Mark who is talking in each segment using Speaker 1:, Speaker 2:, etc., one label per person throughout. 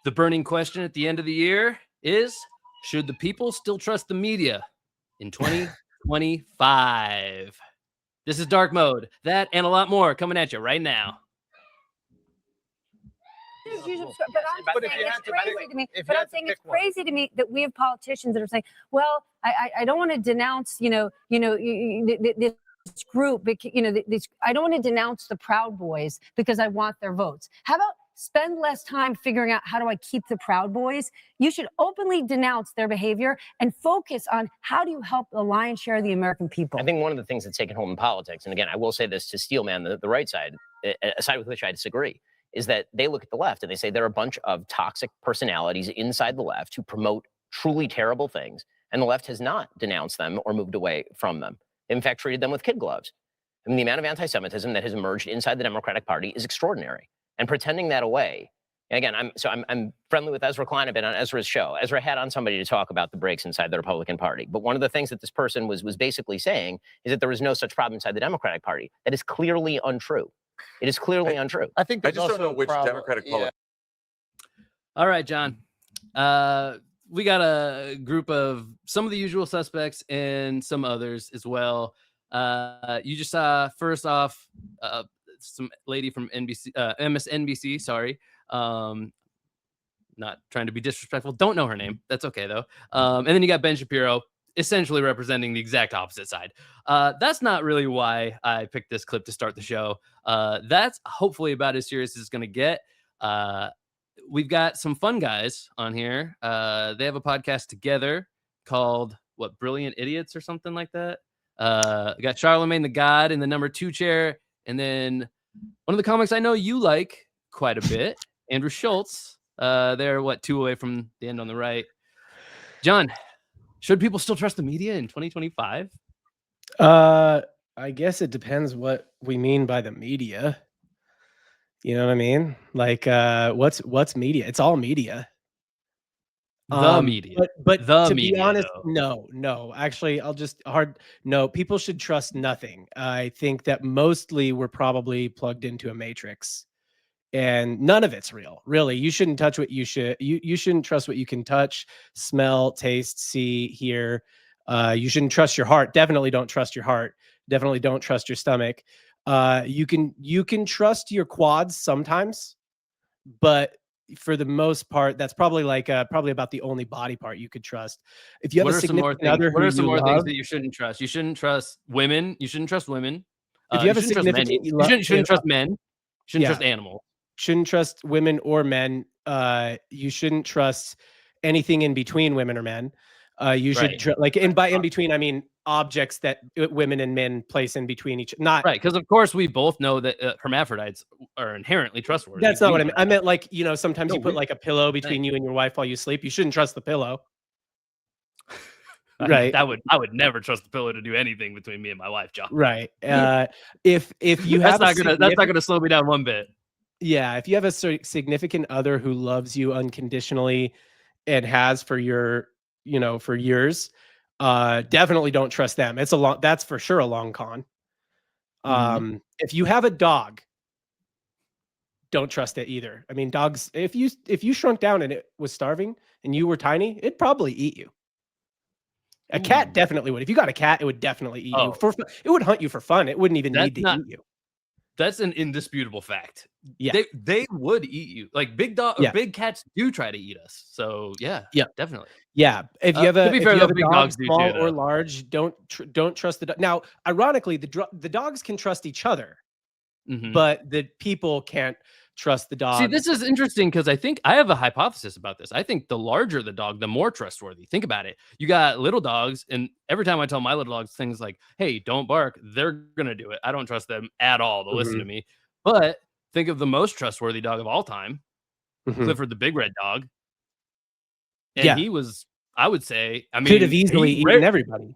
Speaker 1: The burning question at the end of the year is, should the people still trust the media in 2025? This is Dark Mode. That and a lot more coming at you right now.
Speaker 2: But I'm saying it's crazy to me that we have politicians that are saying, well, I don't want to denounce, this group, I don't want to denounce the Proud Boys because I want their votes. How about spend less time figuring out how do I keep the Proud Boys? You should openly denounce their behavior and focus on how do you help the lion's share of the American people.
Speaker 3: I think one of the things that's taken home in politics, and again, I will say this to Steelman, the right side, a side with which I disagree, is that they look at the left and they say there are a bunch of toxic personalities inside the left who promote truly terrible things, and the left has not denounced them or moved away from them. They, in fact, treated them with kid gloves. I mean, the amount of anti-Semitism that has emerged inside the Democratic Party is extraordinary. And pretending that away, and again, I'm friendly with Ezra Klein. I've been on Ezra's show. Ezra had on somebody to talk about the breaks inside the Republican Party. But one of the things that this person was basically saying is that there was no such problem inside the Democratic Party. That is clearly untrue. It is clearly untrue.
Speaker 4: I think
Speaker 5: I just don't know which Democratic politician.
Speaker 1: All right, John. We got a group of some of the usual suspects and some others as well. You just saw, first off, some lady from MSNBC, sorry. Not trying to be disrespectful. Don't know her name. That's okay, though. And then you got Ben Shapiro, essentially representing the exact opposite side. That's not really why I picked this clip to start the show. That's hopefully about as serious as it's going to get. We've got some fun guys on here. They have a podcast together called, Brilliant Idiots or something like that. We got Charlemagne the God in the number 2 chair. And then one of the comics I know you like quite a bit, Andrew Schultz. They're 2 away from the end on the right. John, should people still trust the media in 2025?
Speaker 6: I guess it depends what we mean by the media. You know what I mean? Like, what's media? It's all media.
Speaker 1: The media.
Speaker 6: But
Speaker 1: the
Speaker 6: to
Speaker 1: media,
Speaker 6: be honest,
Speaker 1: though.
Speaker 6: no. Actually, no, people should trust nothing. I think that mostly we're probably plugged into a matrix. And none of it's real, really. You shouldn't touch what you shouldn't trust what you can touch, smell, taste, see, hear. You shouldn't trust your heart. Definitely don't trust your heart. Definitely don't trust your stomach. You can trust your quads sometimes, but for the most part, that's probably probably about the only body part you could trust. If you have a significant other,
Speaker 1: what are some more things that you shouldn't trust? You shouldn't trust women. You shouldn't trust women.
Speaker 6: If you have a significant,
Speaker 1: you shouldn't trust men. You shouldn't trust animals.
Speaker 6: Shouldn't trust women or men. You shouldn't trust anything in between women or men. You should by in between, I mean objects that women and men place in between each. Not
Speaker 1: right, because of course we both know that hermaphrodites are inherently trustworthy.
Speaker 6: That's not what I meant. I meant sometimes you put a pillow between you and your wife while you sleep. You shouldn't trust the pillow. Right.
Speaker 1: I would never trust the pillow to do anything between me and my wife, John.
Speaker 6: Right. If you have
Speaker 1: that's not gonna slow me down one bit.
Speaker 6: Yeah, if you have a significant other who loves you unconditionally and has for for years, definitely don't trust them. That's for sure a long con. If you have a dog, don't trust it either. I mean, dogs, if you shrunk down and it was starving and you were tiny, it'd probably eat you. A cat definitely would. If you got a cat, it would definitely eat you. It would hunt you for fun. It wouldn't even need to eat you.
Speaker 1: That's an indisputable fact.
Speaker 6: Yeah,
Speaker 1: they would eat you. Like big cats do try to eat us. So yeah, definitely.
Speaker 6: Yeah, if you have a,
Speaker 1: to be fair,
Speaker 6: if you have a
Speaker 1: big
Speaker 6: dog,
Speaker 1: dogs do
Speaker 6: small
Speaker 1: too,
Speaker 6: or large, don't trust the dog. Now, ironically, the dogs can trust each other, but the people can't trust the dog.
Speaker 1: See, this is interesting because I think I have a hypothesis about this. I think the larger the dog, the more trustworthy. Think about it. You got little dogs, and every time I tell my little dogs things like, hey, don't bark, they're going to do it. I don't trust them at all to listen to me. But think of the most trustworthy dog of all time, Clifford the Big Red Dog. And he was, I would say,
Speaker 6: could have easily eaten everybody.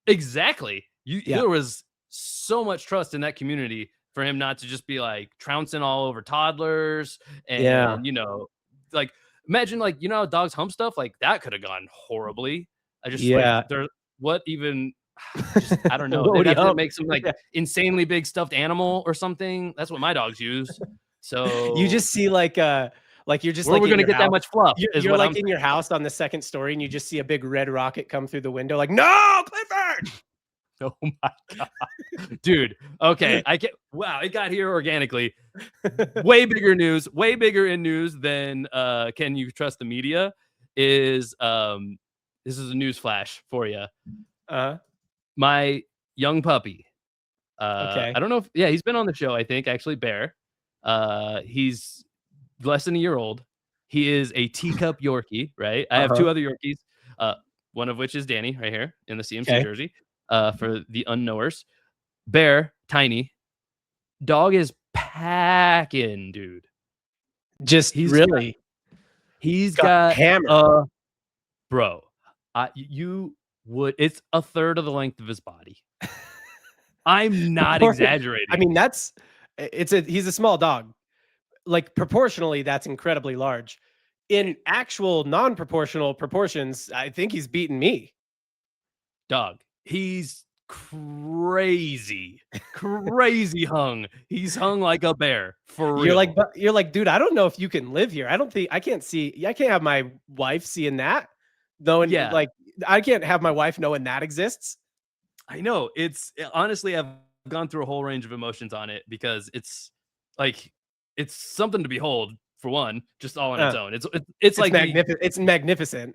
Speaker 1: Exactly. There was so much trust in that community for him not to just be like trouncing all over toddlers and imagine how dogs hump stuff like that could have gone horribly. I don't know. That's what makes them like insanely big stuffed animal or something. That's what my dogs use. So
Speaker 6: you just see like Like you're just
Speaker 1: Where
Speaker 6: like
Speaker 1: are we
Speaker 6: in
Speaker 1: gonna
Speaker 6: your
Speaker 1: get that
Speaker 6: house.
Speaker 1: much fluff?
Speaker 6: You're like in your house on the second story, and you just see a big red rocket come through the window. Like, no, Clifford.
Speaker 1: Oh my god, dude. Okay, I get. Wow, it got here organically. Way bigger news. Way bigger in news than can you trust the media? Is this is a news flash for you. My young puppy.
Speaker 6: Okay.
Speaker 1: I don't know if he's been on the show. I think actually Bear. He's less than a year old. He is a teacup Yorkie, right? I have 2 other Yorkies. One of which is Danny right here in the CMC jersey. For the unknowers, Bear, tiny dog is packing, dude.
Speaker 6: Just really.
Speaker 1: He's got
Speaker 6: hammer.
Speaker 1: Bro. You would. It's a third of the length of his body. I'm not exaggerating.
Speaker 6: I mean, he's a small dog. Like proportionally, that's incredibly large. In actual non-proportional proportions, I think he's beaten me.
Speaker 1: Dog. He's crazy hung. He's hung like a bear for real.
Speaker 6: You're like, dude, I don't know if you can live here. I can't have my wife seeing that. Knowing like I can't have my wife knowing that exists.
Speaker 1: I know. It's honestly, I've gone through a whole range of emotions on it because it's like it's something to behold for one, just all on its own. It's like
Speaker 6: magnificent. It's magnificent.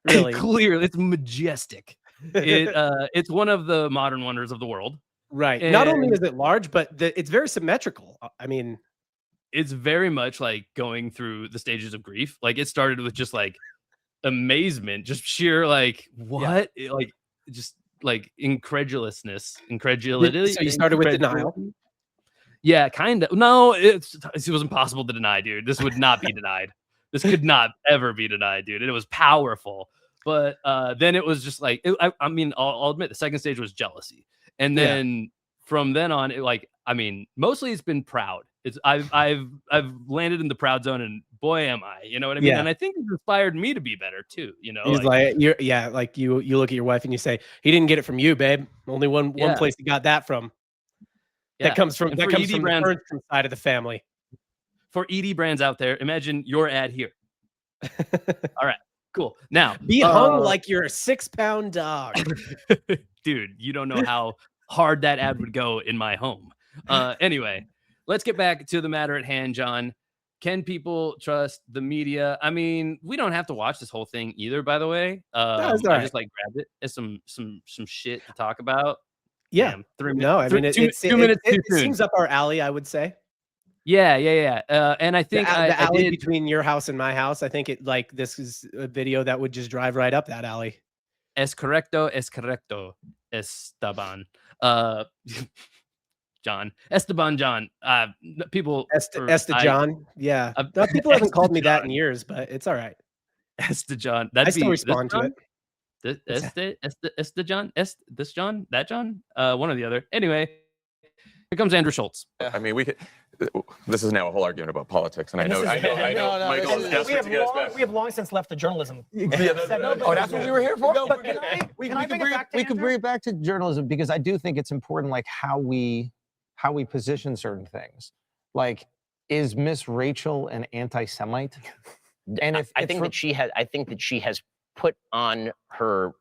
Speaker 6: Really.
Speaker 1: Clearly, it's majestic. It's one of the modern wonders of the world.
Speaker 6: Right. And not only is it large, but it's very symmetrical. I mean,
Speaker 1: it's very much like going through the stages of grief. Like it started with just like amazement, just sheer like what? Like just like incredulity.
Speaker 6: So you started with denial.
Speaker 1: Yeah, kind of. No, it was impossible to deny, dude. This would not be denied. This could not ever be denied, dude. And it was powerful. But then it was just like, I mean, I'll admit the second stage was jealousy. And then from then on, mostly it's been proud. I've landed in the proud zone, and boy, am I, you know what I mean?
Speaker 6: Yeah.
Speaker 1: And I think it's inspired me to be better too, you know?
Speaker 6: He's like you look at your wife and you say, he didn't get it from you, babe. Only one place he got that from. That comes from the Berntram side of the family.
Speaker 1: For ED brands out there, imagine your ad here. All right, cool. Now
Speaker 6: be hung like you're a 6-pound dog.
Speaker 1: Dude, you don't know how hard that ad would go in my home. Anyway, let's get back to the matter at hand, John. Can people trust the media? I mean, we don't have to watch this whole thing either, by the way. I just like grabbed it as some shit to talk about.
Speaker 6: Yeah.
Speaker 1: Damn, 3 minutes.
Speaker 6: No, I mean,
Speaker 1: 2 minutes too
Speaker 6: it
Speaker 1: soon.
Speaker 6: seems up our alley, I would say.
Speaker 1: Yeah. And I think
Speaker 6: the alley between your house and my house, I think this is a video that would just drive right up that alley.
Speaker 1: Es correcto, Esteban. John. Esteban John. People.
Speaker 6: Esteban. Yeah. People haven't called me that in years, but it's all right.
Speaker 1: Esteban.
Speaker 6: I still respond to it.
Speaker 1: This John, that John, one or the other. Anyway, here comes Andrew Schultz.
Speaker 5: I mean, this is now a whole argument about politics, and I know. Michael is desperate to get us back.
Speaker 4: We have long since left the journalism.
Speaker 5: That's what we were here for.
Speaker 4: We can bring it back to journalism because I do think it's important, like how we position certain things. Like, is Miss Rachel an anti-Semite?
Speaker 3: And I think that she has put on her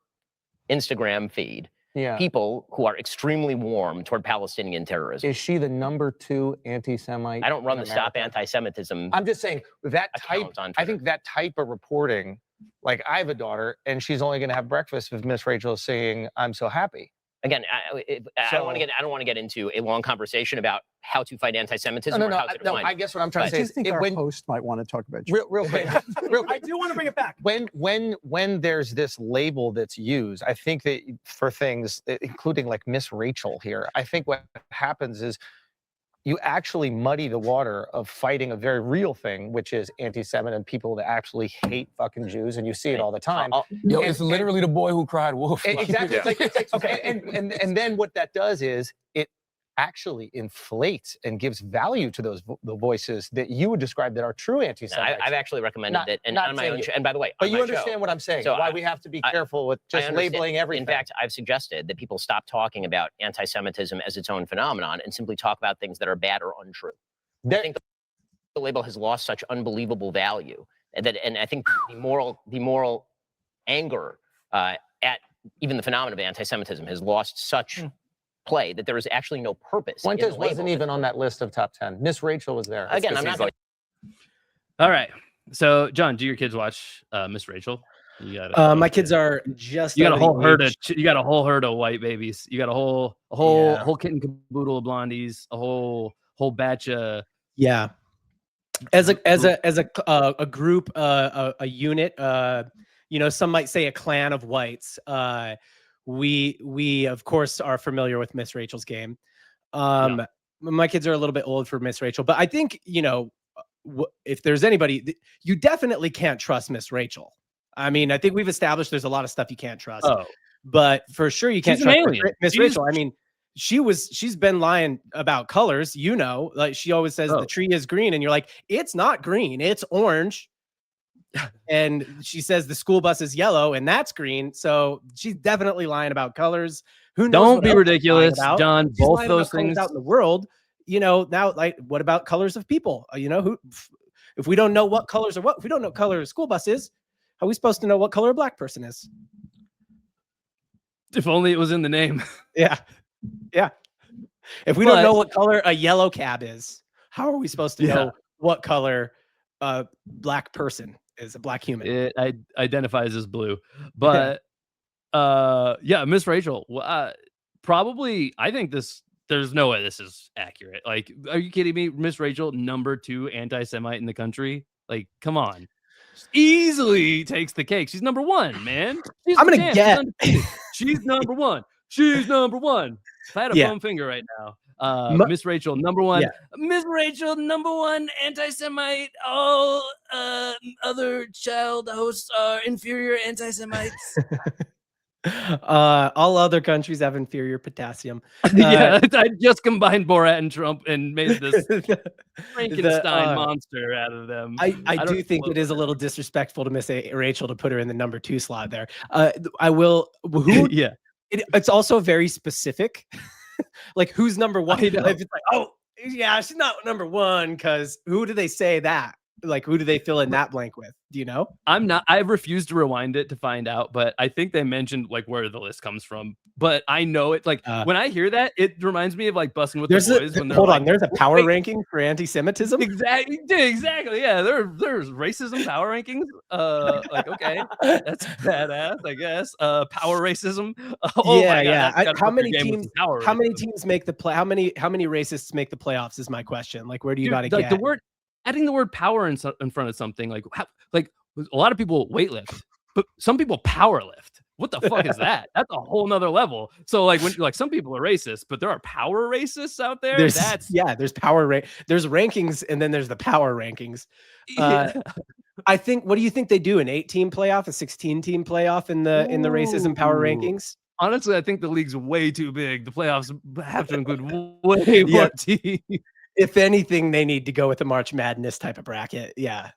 Speaker 3: Instagram feed people who are extremely warm toward Palestinian terrorism.
Speaker 4: Is she the #2 anti-Semite?
Speaker 3: I don't run the Stop Anti-Semitism.
Speaker 4: I'm just saying that type. I think that type of reporting, like I have a daughter, and she's only going to have breakfast with Miss Rachel singing "I'm So Happy."
Speaker 3: Again, I don't want to get into a long conversation about how to fight anti-Semitism.
Speaker 4: No, I guess what I'm trying to say is,
Speaker 7: think our host might want to talk about
Speaker 4: real quick.
Speaker 7: I do want to bring it back.
Speaker 4: When there's this label that's used, I think that for things, including like Miss Rachel here, I think what happens is you actually muddy the water of fighting a very real thing, which is anti-Semitic and people that actually hate fucking Jews, and you see it all the time.
Speaker 8: It's literally the boy who cried wolf.
Speaker 4: Exactly. Okay. And then what that does is it actually inflates and gives value to the voices that you would describe that are true anti-Semites.
Speaker 3: I've actually recommended that, and on my own show. And by the way,
Speaker 4: but you understand what I'm saying?
Speaker 3: So
Speaker 4: why we have to be careful with just labeling everything.
Speaker 3: In fact, I've suggested that people stop talking about anti-Semitism as its own phenomenon and simply talk about things that are bad or untrue. the label has lost such unbelievable value, and I think the moral anger at even the phenomenon of anti-Semitism has lost such play that there is actually no purpose.
Speaker 4: Fuentes wasn't even on that list of top 10. Miss Rachel was there.
Speaker 3: Again, I'm not
Speaker 5: like,
Speaker 1: All right. So, John, do your kids watch Miss Rachel? You got
Speaker 6: my kids are just.
Speaker 1: You got a
Speaker 6: of
Speaker 1: whole
Speaker 6: the
Speaker 1: herd of.
Speaker 6: age-
Speaker 1: You got a whole herd of white babies. You got a whole
Speaker 6: Yeah.
Speaker 1: kit and caboodle of blondies. A whole batch of.
Speaker 6: Yeah. As a group, a unit, you know, some might say a clan of whites. We of course are familiar with Miss Rachel's game. My kids are a little bit old for Miss Rachel, but I think, you know, if there's anybody, you definitely can't trust Miss Rachel. I mean, I think we've established there's a lot of stuff you can't trust, but for sure you can't trust Miss Rachel. I mean, she's been lying about colors, you know, like she always says the tree is green and you're like, it's not green, it's orange. And she says the school bus is yellow and that's green. So she's definitely lying about colors. Who knows?
Speaker 1: Don't be ridiculous, John.
Speaker 6: She's
Speaker 1: Both
Speaker 6: lying
Speaker 1: those
Speaker 6: about colors
Speaker 1: things
Speaker 6: out in the world, you know, now, like, what about colors of people? You know, who, if we don't know what colors are if we don't know what color a school bus is, how are we supposed to know what color a black person is?
Speaker 1: If only it was in the name.
Speaker 6: Yeah. Yeah. If we don't know what color a yellow cab is, how are we supposed to know what color a black person is, a black human?
Speaker 1: It identifies as blue. But Miss Rachel, probably, I think there's no way this is accurate. Like, are you kidding me? Miss Rachel, #2 anti-Semite in the country. Like, come on. Easily takes the cake. She's #1, man.
Speaker 6: I'm gonna get.
Speaker 1: She's #1. She's #1. If I had a bum finger right now, Miss Rachel, #1. Miss Rachel, #1 anti-Semite. All other child hosts are inferior anti-Semites.
Speaker 6: All other countries have inferior potassium.
Speaker 1: I just combined Borat and Trump and made this Frankenstein monster out of them.
Speaker 6: I do think it is a little disrespectful to Miss Rachel to put her in the #2 slot there. I will. It's also very specific. Like, who's #1? If it's like, oh yeah, she's not #1, because who do they say that? Like, who do they fill in that blank with? Do you know?
Speaker 1: I refuse to rewind it to find out, but I think they mentioned like where the list comes from. But I know it, like, when I hear that, it reminds me of like Bussin' with the Boys.
Speaker 6: Hold on, there's a power ranking for anti-Semitism.
Speaker 1: Exactly. Yeah, there's racism power rankings. Like, okay, that's badass, I guess. Power racism.
Speaker 6: How many teams make the play? How many racists make the playoffs is my question. Like, where do you got to get
Speaker 1: the word? Adding the word power in front of something, like a lot of people weightlift, but some people power lift. What the fuck is that? That's a whole nother level. So like, when like, some people are racist, but there are power racists out there.
Speaker 6: There's power there's rankings, and then there's the power rankings. I think, what do you think they do? An 8-team playoff, a 16-team playoff in the racism power rankings?
Speaker 1: Honestly, I think the league's way too big. The playoffs have to include way more teams.
Speaker 6: If anything, they need to go with a March Madness type of bracket. Yeah.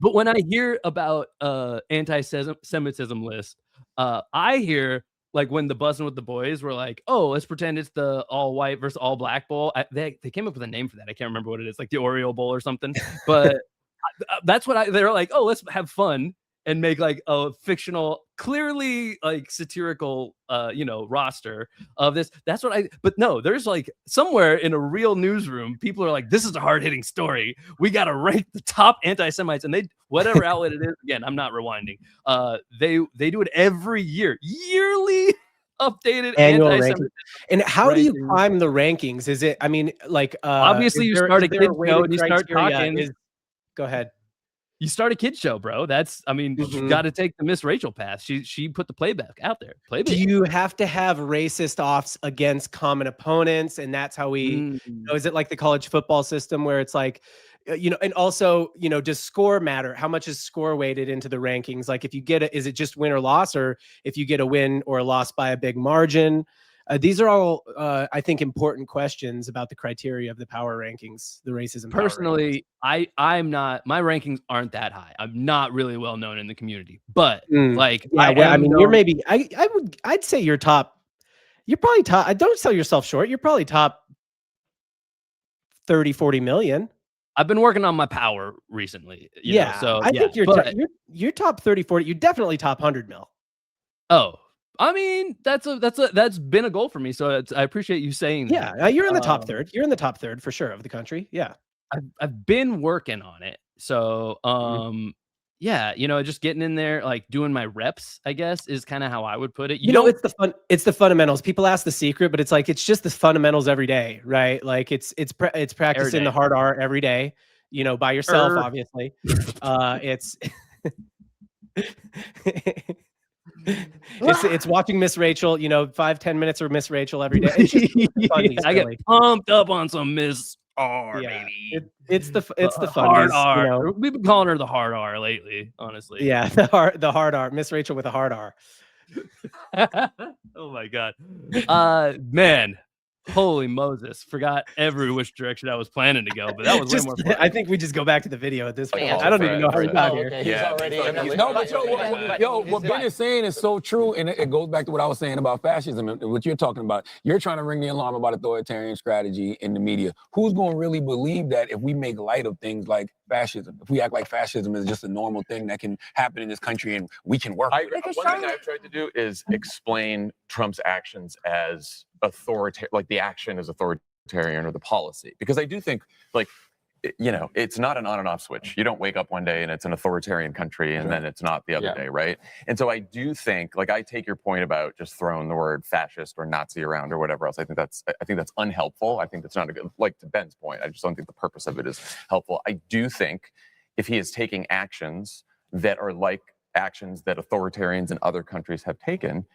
Speaker 1: But when I hear about anti-Semitism list, I hear, like, when the Bussin' with the Boys were like, oh, let's pretend it's the all white versus all black bowl. They came up with a name for that. I can't remember what it is, like the Oreo bowl or something. But that's what they're like, oh, let's have fun and make like a fictional, clearly like satirical, roster of this. That's what but no, there's like somewhere in a real newsroom, people are like, this is a hard hitting story. We got to rank the top anti-Semites, and they, whatever outlet it is, again, I'm not rewinding. They do it every year, yearly updated
Speaker 6: annual ranking. And how do you climb the rankings? Is it, I mean, like,
Speaker 1: obviously you start a kid show and you start talking.
Speaker 6: Go ahead.
Speaker 1: You start a kid show, bro. That's, I mean, you got to take the Miss Rachel path. She put the playback out there.
Speaker 6: Do you have to have racist offs against common opponents? And that's how we, is it like the college football system where it's like, and also, does score matter? How much is score weighted into the rankings? Like, if you get is it just win or loss, or if you get a win or a loss by a big margin? These are all, I think, important questions about the criteria of the power rankings, the racism.
Speaker 1: Personally, I'm not, my rankings aren't that high. I'm not really well known in the community, but
Speaker 6: you're maybe, I'd say you're top. You're probably top. Don't sell yourself short. You're probably top 30, 40 million.
Speaker 1: I've been working on my power recently. You know, so
Speaker 6: I think
Speaker 1: but,
Speaker 6: you're top 30, 40. You're definitely top 100 mil.
Speaker 1: oh, I mean, that's been a goal for me. So I appreciate you saying that.
Speaker 6: Yeah, you're in the top third. You're in the top third for sure of the country. Yeah.
Speaker 1: I've been working on it. So yeah, you know, just getting in there, like doing my reps, I guess, is kind of how I would put it.
Speaker 6: You know, it's the fundamentals. People ask the secret, but it's like it's just the fundamentals every day, right? Like it's practicing the hard R every day, you know, by yourself, obviously. It's it's watching Miss Rachel, you know, 5-10 minutes of Miss Rachel every day. It's just
Speaker 1: I get pumped up on some Miss R, baby.
Speaker 6: It's the
Speaker 1: hard
Speaker 6: funnies,
Speaker 1: R.
Speaker 6: you know?
Speaker 1: We've been calling her the hard R lately, honestly.
Speaker 6: Yeah, the hard R, Miss Rachel with a hard R.
Speaker 1: Oh my god, man. Holy Moses! Forgot which direction I was planning to go, but that was way more fun.
Speaker 6: I think we just go back to the video at this point.
Speaker 3: Yeah,
Speaker 6: I don't even know how we got here.
Speaker 3: Okay, he's already
Speaker 8: No, but what Ben is saying is so true, and it goes back to what I was saying about fascism and what you're talking about. You're trying to ring the alarm about authoritarian strategy in the media. Who's going to really believe that if we make light of things like fascism, if we act like fascism is just a normal thing that can happen in this country and we can work with it?
Speaker 5: One thing I've tried to do is explain Trump's actions as authoritarian, like the action is authoritarian or the policy, because I do think, like, you know, it's not an on and off switch. You don't wake up one day and it's an authoritarian country and then it's not the other day, right? And so I do think, like, I take your point about just throwing the word fascist or Nazi around or whatever else. I think that's unhelpful. I think that's not a good, like, to Ben's point, I just don't think the purpose of it is helpful. I do think if he is taking actions that are like actions that authoritarians in other countries have taken,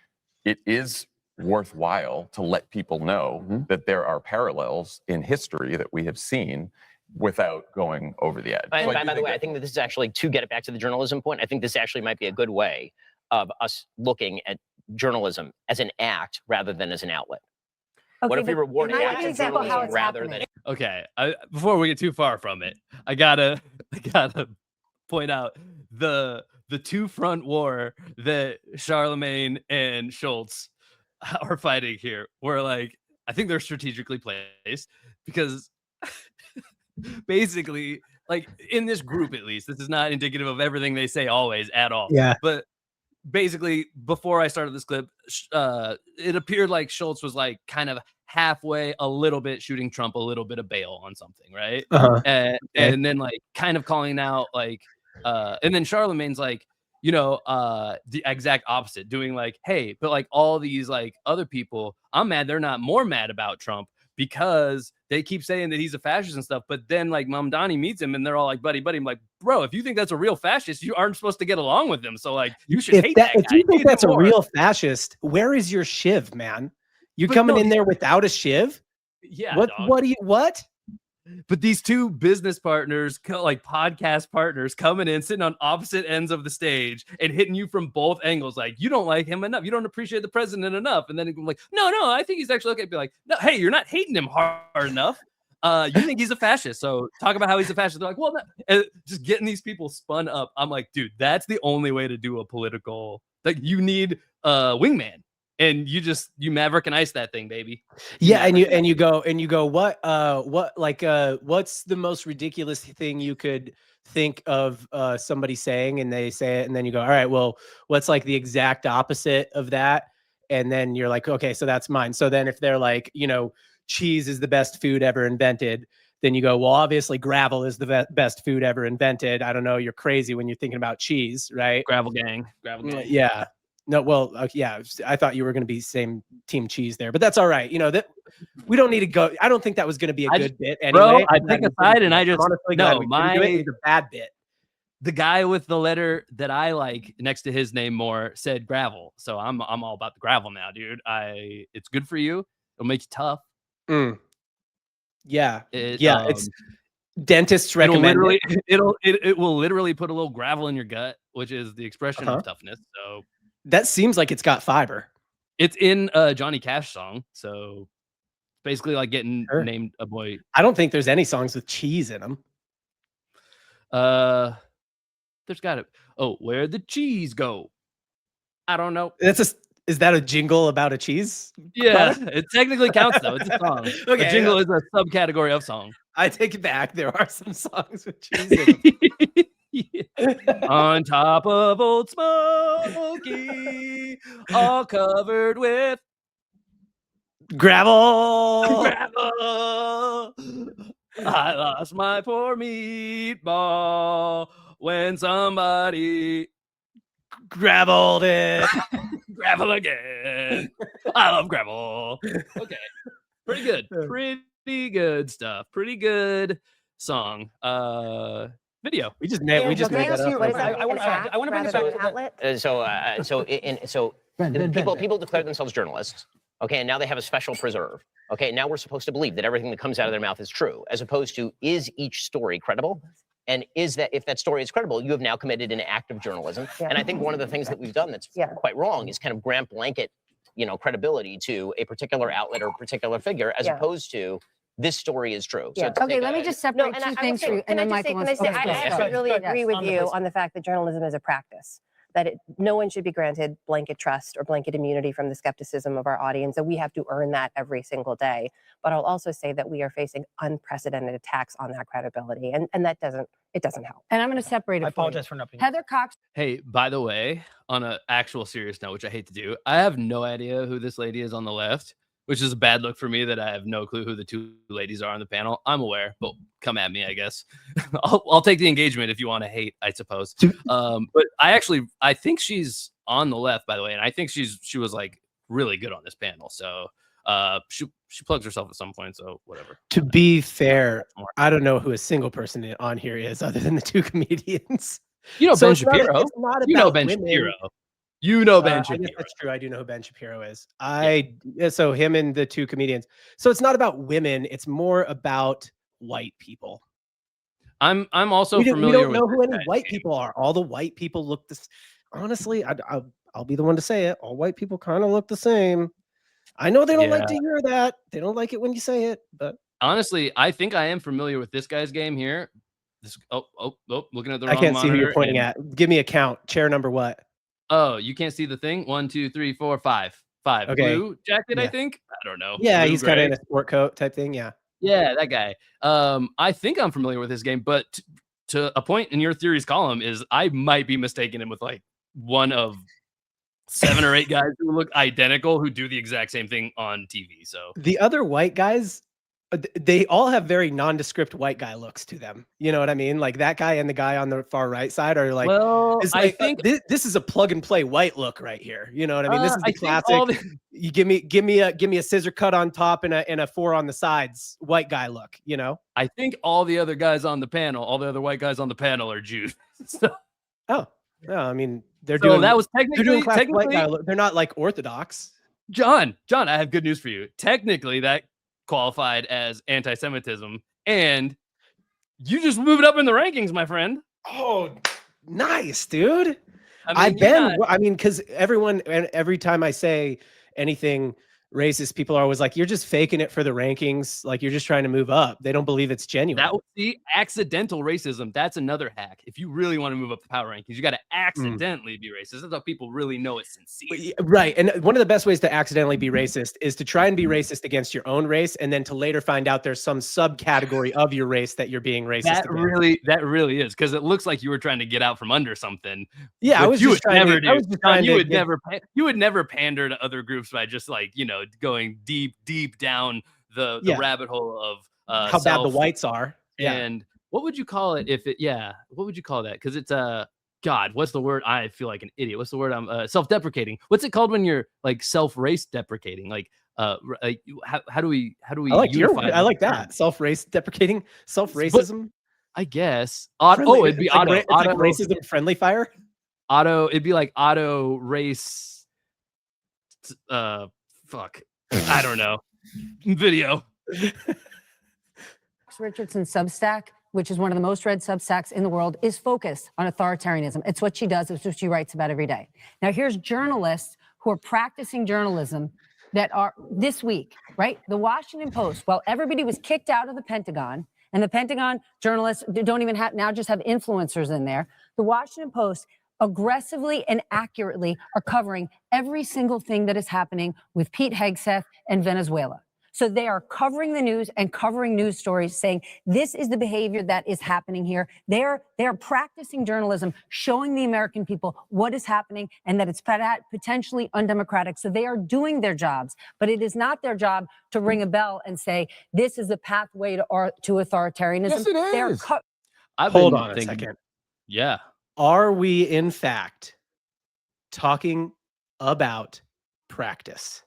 Speaker 5: it is worthwhile to let people know that there are parallels in history that we have seen without going over the edge.
Speaker 3: By the way, I think that this is actually, to get it back to the journalism point, I think this actually might be a good way of us looking at journalism as an act rather than as an outlet. What if we reward active journalism rather than...
Speaker 1: Okay, before we get too far from it, I gotta point out the two-front war that Charlemagne and Schultz are fighting here, where, like, I think they're strategically placed because basically, like, in this group at least, this is not indicative of everything they say always at all.
Speaker 6: Yeah.
Speaker 1: But basically, before I started this clip, it appeared like Schultz was like kind of halfway, a little bit shooting Trump a little bit of bail on something, right? And then like kind of calling out like, and then Charlemagne's like, you know, the exact opposite, doing like, hey, but like all these like other people, I'm mad they're not more mad about Trump because they keep saying that he's a fascist and stuff. But then like Mamdani meets him and they're all like, buddy. I'm like, bro, if you think that's a real fascist, you aren't supposed to get along with him. So like, you should hate that guy.
Speaker 6: If you think that's a real fascist, where is your shiv, man? You coming in there without a shiv?
Speaker 1: Yeah.
Speaker 6: What?
Speaker 1: But these two business partners, like podcast partners, coming in, sitting on opposite ends of the stage and hitting you from both angles. Like, you don't like him enough. You don't appreciate the president enough. And then I'm like, no, I think he's actually okay. Be like, no, hey, you're not hating him hard enough. You think he's a fascist. So talk about how he's a fascist. They're like, well, no. Just getting these people spun up. I'm like, dude, that's the only way to do a political, like, you need a wingman. And you Maverick and Ice that thing, baby.
Speaker 6: Yeah, and you go what's the most ridiculous thing you could think of somebody saying, and they say it, and then you go, all right, well, what's like the exact opposite of that? And then you're like, okay, so that's mine. So then if they're like, you know, cheese is the best food ever invented, then you go, well, obviously gravel is the best food ever invented. I don't know, you're crazy when you're thinking about cheese, right?
Speaker 1: Gravel gang.
Speaker 6: Yeah. No, well, yeah, I thought you were going to be same team cheese there, but that's all right. You know, that we don't need to go. I don't think that was going to be a good bit anyway.
Speaker 1: Bro, I take a side and I just,
Speaker 6: honestly,
Speaker 1: no,
Speaker 6: it's a bad bit.
Speaker 1: The guy with the letter that I like next to his name more said gravel. So I'm all about the gravel now, dude. It's good for you. It'll make you tough.
Speaker 6: Yeah. It's dentists recommend
Speaker 1: it will literally put a little gravel in your gut, which is the expression of toughness. So
Speaker 6: that seems like it's got fiber.
Speaker 1: It's in a Johnny Cash song, so it's basically like getting named a boy.
Speaker 6: I don't think there's any songs with cheese in them.
Speaker 1: There's got it. Oh, where'd the cheese go? I don't know.
Speaker 6: Is that a jingle about a cheese?
Speaker 1: Yeah,
Speaker 6: product?
Speaker 1: it technically counts though. It's a song.
Speaker 6: Okay,
Speaker 1: A jingle is a subcategory of song.
Speaker 6: I take it back. There are some songs with cheese in
Speaker 1: Yeah.
Speaker 6: them.
Speaker 1: On top of Old Smoky, all covered with
Speaker 6: Gravel.
Speaker 1: gravel. I lost my poor meatball when somebody
Speaker 6: Graveled it.
Speaker 1: gravel again. I love gravel. Okay, pretty good. Pretty good stuff. Pretty good song. Video.
Speaker 6: We just made
Speaker 9: Can I
Speaker 6: that
Speaker 9: ask
Speaker 6: up.
Speaker 9: you-
Speaker 7: What is
Speaker 9: I-
Speaker 7: that?
Speaker 9: I wanna- I wanna bring it back to the-
Speaker 3: So people declare themselves journalists. Okay, and now they have a special preserve. Okay, now we're supposed to believe that everything that comes out of their mouth is true, as opposed to, is each story credible? And is that, if that story is credible, you have now committed an act of journalism.
Speaker 9: Yeah.
Speaker 3: And I think one of the things that we've done that's
Speaker 9: Yeah.
Speaker 3: quite wrong is kind of grant blanket, credibility to a particular outlet or a particular figure, as
Speaker 9: Yeah.
Speaker 3: opposed to this story is true. So
Speaker 9: Yeah.
Speaker 3: to
Speaker 2: Okay,
Speaker 3: take
Speaker 2: let me
Speaker 3: a-
Speaker 2: just
Speaker 9: No,
Speaker 2: separate
Speaker 9: and
Speaker 2: two
Speaker 9: I will
Speaker 2: things
Speaker 9: say,
Speaker 2: for you,
Speaker 9: can
Speaker 2: and
Speaker 9: I
Speaker 2: then
Speaker 9: just
Speaker 2: Michael
Speaker 9: say,
Speaker 2: wants to
Speaker 9: I
Speaker 2: go.
Speaker 9: actually really
Speaker 2: Yes.
Speaker 9: agree with
Speaker 7: On the
Speaker 9: you
Speaker 7: place.
Speaker 9: on the fact that journalism is a practice, that no one should be granted blanket trust or blanket immunity from the skepticism of our audience, and we have to earn that every single day. But I'll also say that we are facing unprecedented attacks on that credibility, and that doesn't help.
Speaker 2: And I'm going to separate it.
Speaker 7: I
Speaker 2: for you.
Speaker 7: apologize for not being.
Speaker 2: Heather Cox.
Speaker 1: Hey, by the way, on an actual serious note, which I hate to do, I have no idea who this lady is on the left, which is a bad look for me that I have no clue who the two ladies are on the panel. I'm aware, but come at me, I guess. I'll take the engagement if you want to hate, I suppose. But I think she's on the left, by the way, and I think she was like really good on this panel. So she plugs herself at some point, so whatever.
Speaker 6: To be fair, I don't know who a single person on here is other than the two comedians.
Speaker 1: You know
Speaker 6: So
Speaker 1: Ben
Speaker 6: it's not-
Speaker 1: Shapiro.
Speaker 6: it's not
Speaker 1: You know
Speaker 6: about
Speaker 1: Ben
Speaker 6: women.
Speaker 1: Shapiro. You know Ben
Speaker 6: I
Speaker 1: Shapiro.
Speaker 6: guess that's true. I do know who Ben Shapiro is. So him and the two comedians. So it's not about women. It's more about white people.
Speaker 1: I'm also
Speaker 6: we
Speaker 1: familiar
Speaker 6: don't know
Speaker 1: with
Speaker 6: who
Speaker 1: this
Speaker 6: any
Speaker 1: guy's
Speaker 6: white
Speaker 1: game.
Speaker 6: people are. All the white people look this. Honestly, I'll be the one to say it. All white people kind of look the same. I know they don't like to hear that. They don't like it when you say it, but
Speaker 1: Honestly, I think I am familiar with this guy's game here. Looking at the
Speaker 6: I
Speaker 1: wrong
Speaker 6: can't see who
Speaker 1: monitor
Speaker 6: you're pointing
Speaker 1: and-
Speaker 6: at. Give me a count. Chair number what?
Speaker 1: Oh, you can't see the thing? 1, 2, 3, 4, 5. 5.
Speaker 6: Okay.
Speaker 1: Blue jacket, I
Speaker 6: Yeah.
Speaker 1: think. I don't know.
Speaker 6: Yeah,
Speaker 1: Blue,
Speaker 6: he's kind of in
Speaker 1: gray.
Speaker 6: a sport coat type thing. Yeah.
Speaker 1: Yeah, that guy. I think I'm familiar with his game, but to a point in your theories column is I might be mistaking him with like one of 7 or 8 guys who look identical who do the exact same thing on TV. So
Speaker 6: The other white guys, they all have very nondescript white guy looks to them. You know what I mean? Like that guy and the guy on the far right side are like,
Speaker 1: well,
Speaker 6: it's
Speaker 1: I
Speaker 6: like
Speaker 1: think
Speaker 6: this is a plug and play white look right here. You know what I mean? This is
Speaker 1: I
Speaker 6: the
Speaker 1: think all
Speaker 6: classic.
Speaker 1: the-
Speaker 6: You give me a scissor cut on top and a 4 on the sides, white guy look. You know?
Speaker 1: I think all the other guys on the panel, all the other white guys on the panel are Jews. So,
Speaker 6: Oh, no, I mean they're
Speaker 1: so
Speaker 6: doing
Speaker 1: that was
Speaker 6: they're doing
Speaker 1: technically
Speaker 6: classic white guy look. They're not like orthodox.
Speaker 1: John, I have good news for you. Technically, that qualified as anti-Semitism, and you just moved up in the rankings, my friend.
Speaker 6: Oh, nice, dude.
Speaker 1: I mean, you're not-
Speaker 6: I mean, because every time I say anything racist, people are always like, you're just faking it for the rankings. Like you're just trying to move up. They don't believe it's genuine.
Speaker 1: that would be accidental racism. That's another hack. If you really want to move up the power rankings, you got to accidentally be racist. That's how people really know it's sincere.
Speaker 6: Right. And one of the best ways to accidentally be racist is to try and be racist against your own race and then to later find out there's some subcategory of your race that you're being racist
Speaker 1: That
Speaker 6: against.
Speaker 1: really is, because it looks like you were trying to get out from under something.
Speaker 6: Yeah, I
Speaker 1: which
Speaker 6: was
Speaker 1: you
Speaker 6: just
Speaker 1: would
Speaker 6: trying
Speaker 1: never
Speaker 6: to,
Speaker 1: do.
Speaker 6: I was just
Speaker 1: John,
Speaker 6: trying
Speaker 1: you
Speaker 6: to
Speaker 1: would
Speaker 6: get-
Speaker 1: never pander to other groups by just like, going deep down the
Speaker 6: Yeah.
Speaker 1: rabbit hole of
Speaker 6: how bad the
Speaker 1: self-
Speaker 6: whites are. Yeah.
Speaker 1: And what would you call it if it? Yeah, what would you call that? Because it's God, what's the word? I feel like an idiot. What's the word? I'm self-deprecating. What's it called when you're like self-race deprecating? Like how do we
Speaker 6: I like
Speaker 1: unify
Speaker 6: I
Speaker 1: those
Speaker 6: like
Speaker 1: terms?
Speaker 6: that. Self-race deprecating, self-racism.
Speaker 1: I guess.
Speaker 6: Friendly-
Speaker 1: It'd be
Speaker 6: it's like
Speaker 1: auto.
Speaker 6: it's like
Speaker 1: Auto.
Speaker 6: racism friendly fire.
Speaker 1: It'd be like auto race. Fuck. I don't know. Video.
Speaker 2: Richardson Substack, which is one of the most read Substacks in the world, is focused on authoritarianism. It's what she does. It's what she writes about every day. Now, here's journalists who are practicing journalism that are this week, right? The Washington Post, while everybody was kicked out of the Pentagon, and the Pentagon journalists don't even have now just have influencers in there. The Washington Post aggressively and accurately are covering every single thing that is happening with Pete Hegseth and Venezuela. So they are covering the news and covering news stories saying this is the behavior that is happening here. They are practicing journalism, showing the American people what is happening and that it's potentially undemocratic. So they are doing their jobs, but it is not their job to ring a bell and say this is the pathway to authoritarianism.
Speaker 8: Yes, it
Speaker 2: They are
Speaker 8: is.
Speaker 6: Hold on a second.
Speaker 1: Yeah.
Speaker 6: Are we in fact talking about practice?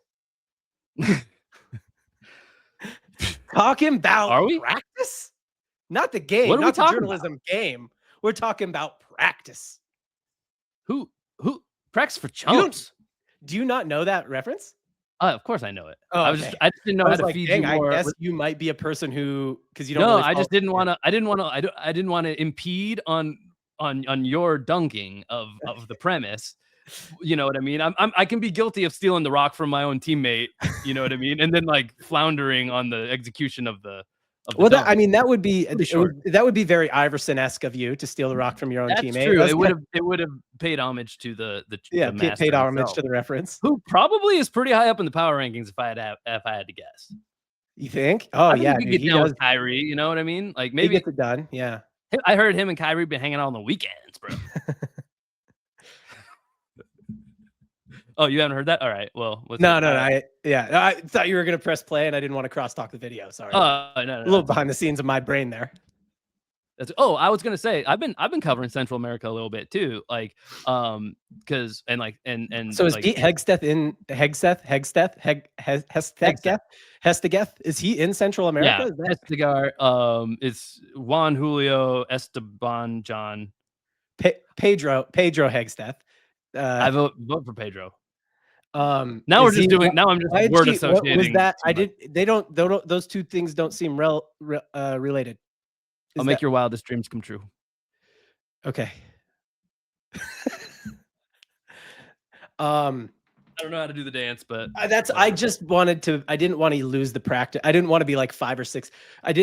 Speaker 6: Talking about
Speaker 1: Are we?
Speaker 6: practice? Not the game,
Speaker 1: What are we
Speaker 6: not the
Speaker 1: talking
Speaker 6: journalism game. We're talking about practice.
Speaker 1: Who practice for
Speaker 6: You don't-
Speaker 1: chumps?
Speaker 6: Do you not know that reference?
Speaker 1: Of course I know it.
Speaker 6: Oh,
Speaker 1: I just didn't know
Speaker 6: I
Speaker 1: how
Speaker 6: was
Speaker 1: to
Speaker 6: like,
Speaker 1: feed
Speaker 6: dang,
Speaker 1: you more.
Speaker 6: I guess you might be a person who, because you don't.
Speaker 1: No,
Speaker 6: really
Speaker 1: I just
Speaker 6: follow-
Speaker 1: didn't want to. I didn't want to impede on your dunking of the premise. You know what I mean? I can be guilty of stealing the rock from my own teammate. You know what I mean? And then like floundering on the execution of the.
Speaker 6: Well,
Speaker 1: dunk.
Speaker 6: I mean, that would be
Speaker 1: Sure.
Speaker 6: that would be very Iverson-esque of you to steal the rock from your own
Speaker 1: That's
Speaker 6: teammate.
Speaker 1: true.
Speaker 6: That's
Speaker 1: It would have paid homage to the master
Speaker 6: paid homage
Speaker 1: himself,
Speaker 6: to the reference.
Speaker 1: who probably is pretty high up in the power rankings if I had to guess.
Speaker 6: You think? Oh
Speaker 1: I think
Speaker 6: yeah,
Speaker 1: he
Speaker 6: dude,
Speaker 1: get
Speaker 6: he
Speaker 1: down
Speaker 6: does.
Speaker 1: with Kyrie. You know what I mean? Like
Speaker 6: He
Speaker 1: maybe
Speaker 6: gets it done. Yeah.
Speaker 1: I heard him and Kyrie been hanging out on the weekends, bro. Oh, you haven't heard that? All right. Well,
Speaker 6: No. I thought you were gonna press play, and I didn't want to crosstalk the video. Sorry.
Speaker 1: No.
Speaker 6: A little behind the scenes of my brain there.
Speaker 1: I was gonna say I've been covering Central America a little bit too, like because and
Speaker 6: So is
Speaker 1: like,
Speaker 6: Pete Hegseth Hestegeth? Is he in Central America?
Speaker 1: yeah, Estigar, it's Juan Julio Esteban John.
Speaker 6: Pedro Hegseth.
Speaker 1: I vote for Pedro.
Speaker 6: Now
Speaker 1: I'm just word associating.
Speaker 6: Was that? They don't. Those two things don't seem related.
Speaker 1: I'll make your wildest dreams come true.
Speaker 6: Okay.
Speaker 1: I don't know how to do the dance, but
Speaker 6: I just wanted to. I didn't want to lose the practice. I didn't want to be like 5 or 6. I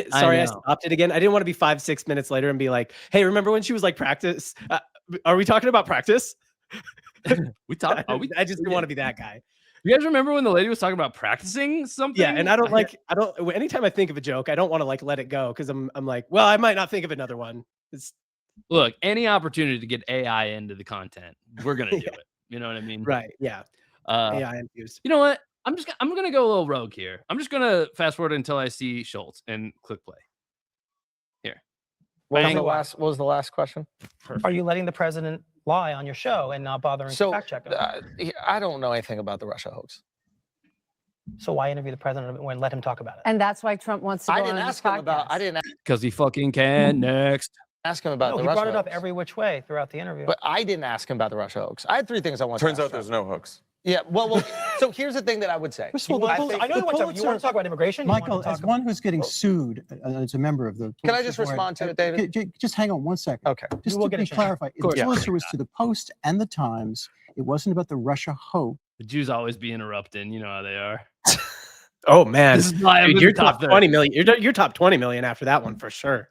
Speaker 6: stopped it again. I didn't want to be 5-6 minutes later and be like, "Hey, remember when she was like practice? Are we talking about practice?"
Speaker 1: we talk.
Speaker 6: I just didn't want to be that guy.
Speaker 1: You guys remember when the lady was talking about practicing something?
Speaker 6: Yeah, and I don't. Anytime I think of a joke, I don't want to like let it go because I'm like, well, I might not think of another one.
Speaker 1: Look, any opportunity to get AI into the content, we're gonna do it. You know what I mean?
Speaker 6: Right. Yeah. AI infused.
Speaker 1: You know what? I'm gonna go a little rogue here. I'm just gonna fast forward until I see Schultz and click play. Here.
Speaker 4: What was the last question?
Speaker 7: Are you letting the president lie on your show and not bothering to fact check him?
Speaker 4: I don't know anything about the Russia hoax.
Speaker 7: So why interview the president when let him talk about it?
Speaker 2: And that's why Trump wants to go on his podcast.
Speaker 4: I didn't
Speaker 1: Because he fucking can. Next.
Speaker 4: ask him about
Speaker 7: No,
Speaker 4: the
Speaker 7: he
Speaker 4: Russia
Speaker 7: brought it up
Speaker 4: hoax.
Speaker 7: every which way throughout the interview.
Speaker 4: But I didn't ask him about the Russia hoax. I had 3 things I wanted
Speaker 5: Turns
Speaker 4: to
Speaker 5: out
Speaker 4: ask
Speaker 5: there's
Speaker 4: him.
Speaker 5: no hoax.
Speaker 4: Yeah, well, so here's the thing that I would say.
Speaker 7: I know you want to talk about immigration.
Speaker 10: Michael, as one who's getting sued as a member of the...
Speaker 4: Can I just respond to it, David?
Speaker 10: Just hang on one second.
Speaker 4: Okay.
Speaker 10: Just
Speaker 7: will
Speaker 10: to
Speaker 7: get a
Speaker 10: be
Speaker 7: chance.
Speaker 10: clarified, the
Speaker 4: Yeah.
Speaker 10: solicitor was to the Post and the Times. It wasn't about the Russia hoax.
Speaker 1: The Jews always be interrupting. You know how they are.
Speaker 6: Oh man,
Speaker 1: This is why I'm
Speaker 6: dude, you're
Speaker 1: top
Speaker 6: top
Speaker 1: there.
Speaker 6: 20 million. You're top 20 million after that one for sure.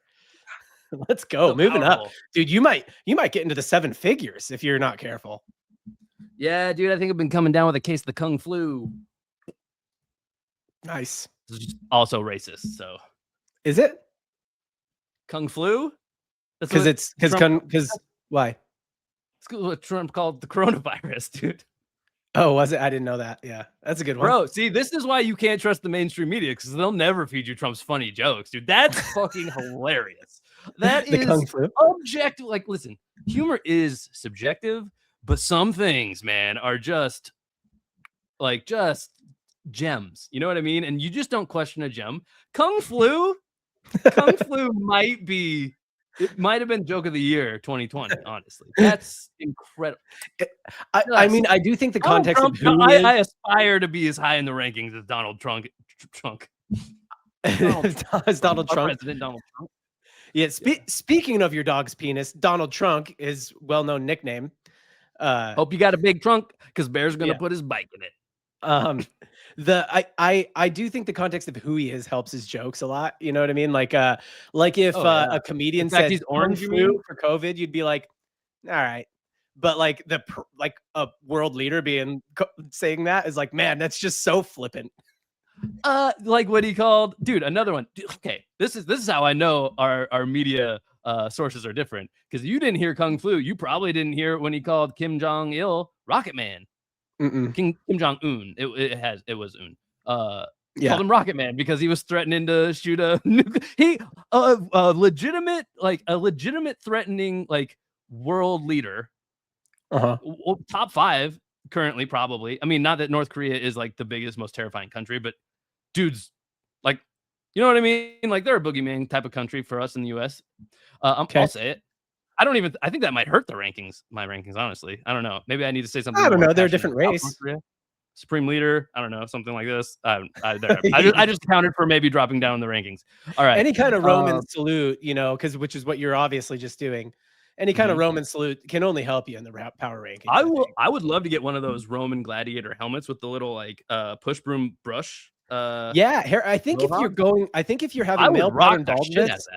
Speaker 6: Let's go,
Speaker 1: So
Speaker 6: moving up,
Speaker 1: powerful.
Speaker 6: dude. You might get into the 7 figures if you're not careful.
Speaker 1: Yeah, dude. I think I've been coming down with a case of the Kung flu.
Speaker 6: Nice.
Speaker 1: This is also racist. So
Speaker 6: Is it?
Speaker 1: Kung flu? That's
Speaker 6: Because
Speaker 1: what
Speaker 6: it's because
Speaker 1: Trump-
Speaker 6: why?
Speaker 1: It's what Trump called the coronavirus, dude.
Speaker 6: Oh, was it? I didn't know that. Yeah, that's a good one.
Speaker 1: Bro, see, this is why you can't trust the mainstream media because they'll never feed you Trump's funny jokes, dude. That's fucking hilarious. That
Speaker 6: The Kung
Speaker 1: is
Speaker 6: Flu?
Speaker 1: objective. Like, listen, humor is subjective, but some things, man, are just gems. You know what I mean? And you just don't question a gem. Kung flu might have been joke of the year 2020. Honestly, that's incredible.
Speaker 6: I mean, I do think the context of who
Speaker 1: I aspire to be as high in the rankings as Donald Trump.
Speaker 6: is Donald
Speaker 1: Our
Speaker 6: Trump.
Speaker 1: President Donald Trump.
Speaker 6: Yeah. Speaking of your dog's penis, Donald Trunk is well-known nickname.
Speaker 1: Hope you got a big trunk because Bear's gonna
Speaker 6: Yeah.
Speaker 1: put his bike in it.
Speaker 6: I do think the context of who he is helps his jokes a lot. You know what I mean? Like if
Speaker 1: Oh, yeah.
Speaker 6: a comedian
Speaker 1: In fact,
Speaker 6: said
Speaker 1: he's orange, you
Speaker 6: flu
Speaker 1: mean?
Speaker 6: for COVID, you'd be like, all right. but like like a world leader saying that is like, man, that's just so flippant.
Speaker 1: Like what he called, dude, another one. Dude, okay, this is how I know our media sources are different, because you didn't hear Kung Flu. You probably didn't hear when he called Kim Jong Il Rocket Man. Kim Jong Un. It was Un. Called him Rocket Man because he was threatening to shoot a legitimate threatening like world leader. Top 5 currently, probably. I mean, not that North Korea is like the biggest, most terrifying country, but dudes, like, you know what I mean? Like, they're a boogeyman type of country for us in the US. I'll say it. I think that might hurt my rankings, honestly. I don't know. Maybe I need to say something.
Speaker 6: I don't know. They're a different race.
Speaker 1: Supreme leader. I don't know. Something like this. I just counted for maybe dropping down in the rankings. All right.
Speaker 6: Any kind of Roman salute, you know, which is what you're obviously just doing. Any kind of Roman salute can only help you in the power rankings.
Speaker 1: I would love to get one of those Roman gladiator helmets with the little like push broom brush.
Speaker 6: Yeah, I think if you're having male pattern baldness,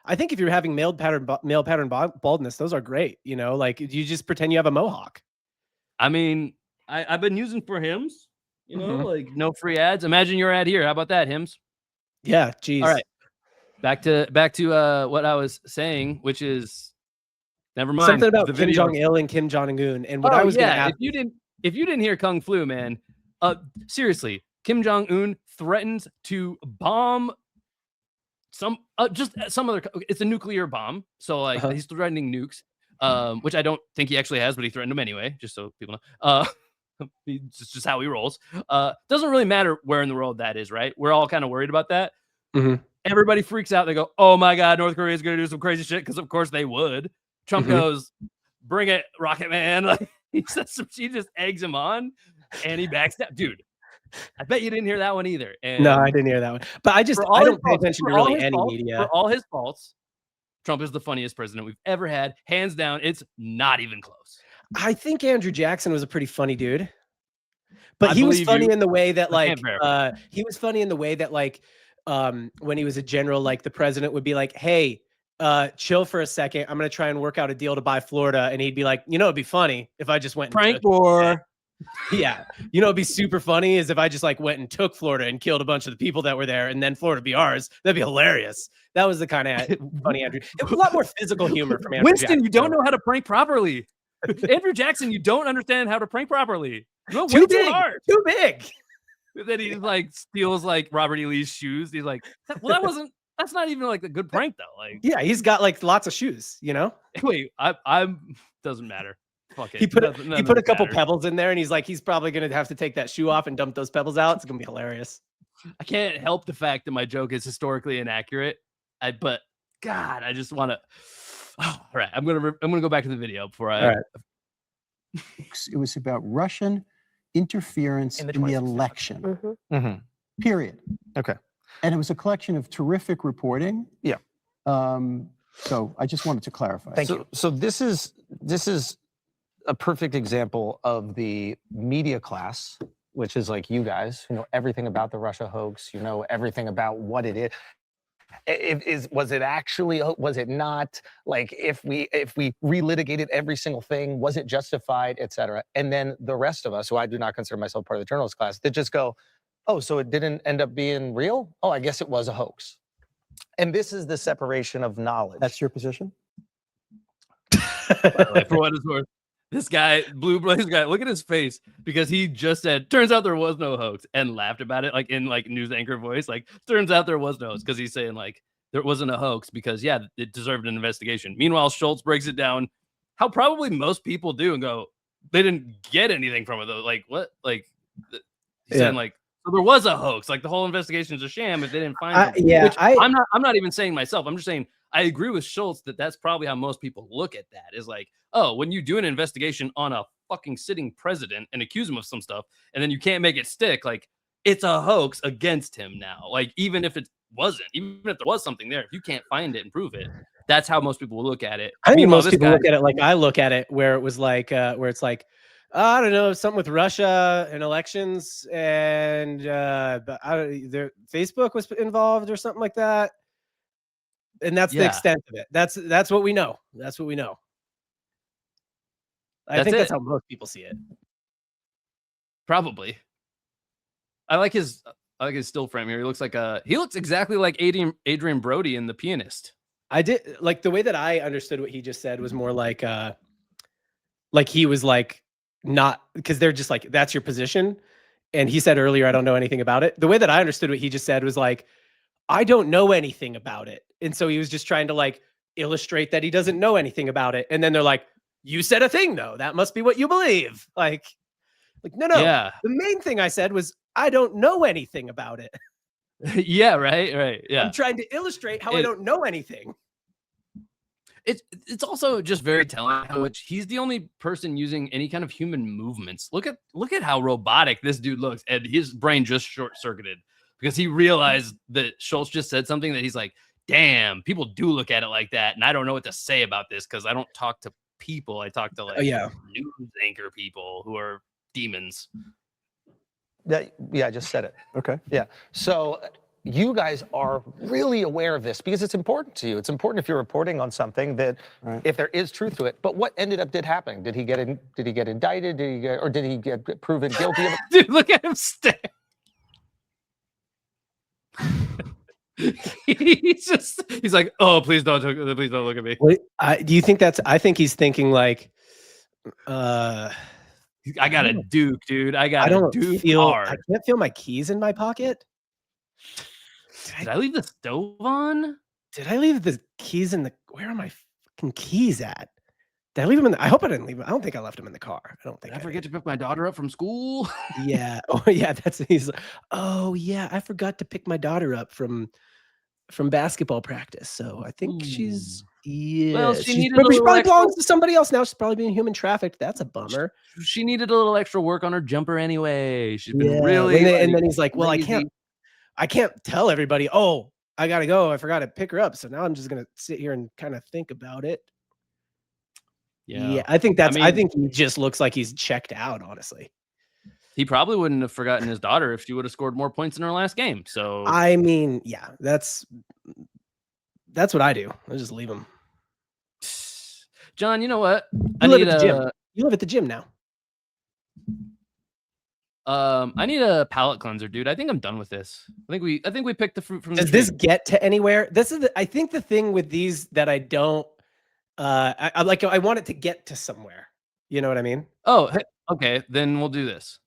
Speaker 6: I think if you're having male pattern baldness, those are great. You know, like you just pretend you have a mohawk.
Speaker 1: I mean, I've been using for Hims, you know, like no free ads. Imagine your ad here. How about that, Hims?
Speaker 6: Yeah, geez.
Speaker 1: All right. Back to what I was saying, which is never mind.
Speaker 6: Something about Kim Jong Il and Kim Jong Un. And what I was going to ask,
Speaker 1: if you didn't hear Kung Flu, man, seriously, Kim Jong Un threatens to bomb some other. It's a nuclear bomb, so like he's threatening nukes, which I don't think he actually has, but he threatened them anyway, just so people know. It's just how he rolls. Doesn't really matter where in the world that is, right? We're all kind of worried about that. Everybody freaks out. They go, "Oh my God, North Korea is going to do some crazy shit," because of course they would. Trump goes, "Bring it, Rocket Man!" Like, he just eggs him on, and he backs down, dude. I bet you didn't hear that one either. And
Speaker 6: no, I didn't hear that one. But I don't pay attention to really any media.
Speaker 1: For all his faults, Trump is the funniest president we've ever had, hands down. It's not even close.
Speaker 6: I think Andrew Jackson was a pretty funny dude, but he was funny in the way that like when he was a general, like the president would be like, "Hey, chill for a second. I'm gonna try and work out a deal to buy Florida," and he'd be like, "You know, it'd be funny if I just went and
Speaker 1: prank war."
Speaker 6: Yeah, you know, it'd be super funny is if I just like went and took Florida and killed a bunch of the people that were there, and then Florida be ours. That'd be hilarious. That was the kind of funny Andrew. It was a lot more physical humor from Andrew
Speaker 1: Winston,
Speaker 6: Jackson.
Speaker 1: you don't know how to prank properly. Andrew Jackson, you don't understand how to prank properly. No,
Speaker 6: too big.
Speaker 1: Then he like steals like Robert E. Lee's shoes. He's like, well, that's not even like a good prank though. Like,
Speaker 6: yeah, he's got like lots of shoes, you know.
Speaker 1: Wait, I'm doesn't matter. Fuck it.
Speaker 6: He put a couple pebbles in there, and he's like, he's probably gonna have to take that shoe off and dump those pebbles out. It's gonna be hilarious.
Speaker 1: I can't help the fact that my joke is historically inaccurate. But God, I just want to. All right, I'm gonna go back to the video before I.
Speaker 10: All right. It was about Russian interference in the election. Period.
Speaker 4: Okay.
Speaker 10: And it was a collection of terrific reporting.
Speaker 4: Yeah.
Speaker 10: So I just wanted to clarify.
Speaker 4: Thank you. So this is a perfect example of the media class, which is like you guys, who know everything about the Russia hoax, you know everything about what it is. Was it actually, was it not? Like if we relitigated every single thing, was it justified, et cetera? And then the rest of us, who I do not consider myself part of the journalist class, that just go, oh, so it didn't end up being real? Oh, I guess it was a hoax. And this is the separation of knowledge.
Speaker 10: That's your position?
Speaker 1: For what it's worth, this guy, Blue Blaze guy, look at his face, because he just said, turns out there was no hoax, and laughed about it, like in like news anchor voice, like, turns out there was no hoax, because he's saying like there wasn't a hoax because yeah, it deserved an investigation. Meanwhile, Schultz breaks it down how probably most people do and go, they didn't get anything from it though. Like what? Like he's saying like, so there was a hoax. Like the whole investigation is a sham if they didn't find it.
Speaker 6: Yeah,
Speaker 1: I'm not even saying myself. I'm just saying I agree with Schultz that that's probably how most people look at that. Is like, oh, when you do an investigation on a fucking sitting president and accuse him of some stuff, and then you can't make it stick, like it's a hoax against him now. Like even if it wasn't, even if there was something there, if you can't find it and prove it, that's how most people will look at it.
Speaker 6: I think most people look at it like I look at it, where it was like, where it's like, I don't know, something with Russia and elections, and Facebook was involved or something like that. And that's the extent of it. That's what we know. That's what we know. I think that's how most people see it.
Speaker 1: Probably. I like his still frame here. He looks exactly like Adrian Brody in The Pianist.
Speaker 6: I did like the way that I understood what he just said was more like he was like not because they're just like that's your position. And he said earlier, I don't know anything about it. The way that I understood what he just said was like, I don't know anything about it. And so he was just trying to like illustrate that he doesn't know anything about it. And then they're like, you said a thing though. That must be what you believe. Like no.
Speaker 1: Yeah.
Speaker 6: The main thing I said was I don't know anything about it.
Speaker 1: Yeah, right. Yeah.
Speaker 6: I'm trying to illustrate how I don't know anything.
Speaker 1: It's also just very telling how much he's the only person using any kind of human movements. Look at how robotic this dude looks, and his brain just short-circuited because he realized that Schultz just said something that he's like, damn, people do look at it like that, and I don't know what to say about this because I don't talk to people. I talk to news anchor people who are demons.
Speaker 4: Yeah, I just said it.
Speaker 10: Okay.
Speaker 4: Yeah. So you guys are really aware of this because it's important to you. It's important if you're reporting on something that if there is truth to it. But what did happen? Did he get indicted? Did he get proven guilty of it?
Speaker 1: Dude, look at him stare. he's like, oh, please don't look at me.
Speaker 6: Wait, do you think I think he's thinking like
Speaker 1: I got a Duke, dude. I can't
Speaker 6: feel my keys in my pocket.
Speaker 1: Did I leave the stove on?
Speaker 6: Did I leave the keys where are my fucking keys at? Did I leave them in I hope I didn't leave them. I don't think I left them in the car. I don't think
Speaker 1: I forget to pick my daughter up from school.
Speaker 6: Yeah. Oh yeah. Oh yeah. I forgot to pick my daughter up from basketball practice. So I think she's
Speaker 1: Well, she
Speaker 6: probably belongs to somebody else now. She's probably being human trafficked. That's a bummer.
Speaker 1: She needed a little extra work on her jumper anyway. She's been really
Speaker 6: and then he's like, well, I can't tell everybody, oh, I gotta go. I forgot to pick her up. So now I'm just gonna sit here and kind of think about it. Yeah. I think he just looks like he's checked out, honestly.
Speaker 1: He probably wouldn't have forgotten his daughter if she would have scored more points in her last game. So
Speaker 6: I mean, yeah, that's what I do. I just leave him.
Speaker 1: John, you know what?
Speaker 6: You live at the gym now.
Speaker 1: I need a palate cleanser, dude. I think I'm done with this. I think we picked the fruit from the tree.
Speaker 6: Does this get to anywhere? This is I think the thing with these that I don't I want it to get to somewhere. You know what I mean?
Speaker 1: Oh, okay. Then we'll do this.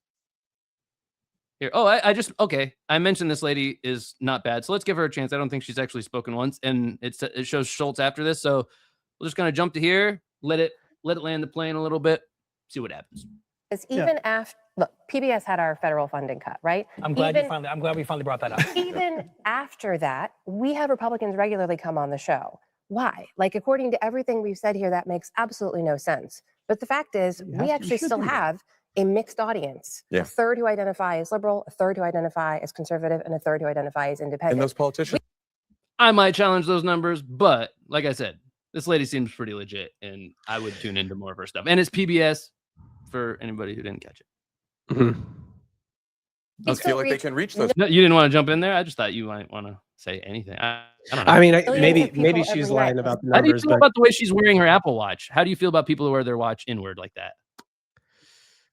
Speaker 1: Here. Oh, I mentioned this lady is not bad. So let's give her a chance. I don't think she's actually spoken once. And it shows Schultz after this. So we're just gonna jump to here, let it land the plane a little bit, see what happens.
Speaker 9: Because even after look, PBS had our federal funding cut, right?
Speaker 7: I'm glad we finally brought that up.
Speaker 9: Even after that, we have Republicans regularly come on the show. Why? Like, according to everything we've said here, that makes absolutely no sense. But the fact is, we actually still have a mixed audience.
Speaker 5: Yeah.
Speaker 9: A third who identify as liberal, a third who identify as conservative, and a third who identify as independent.
Speaker 5: And those politicians.
Speaker 1: I might challenge those numbers, but like I said, this lady seems pretty legit, and I would tune into more of her stuff. And it's PBS for anybody who didn't catch it.
Speaker 6: Mm-hmm.
Speaker 5: I feel like they can reach those.
Speaker 1: No, you didn't want to jump in there? I just thought you might want to say anything. I don't know.
Speaker 6: I mean, maybe she's lying about the numbers.
Speaker 1: How do you feel about the way she's wearing her Apple Watch? How do you feel about people who wear their watch inward like that?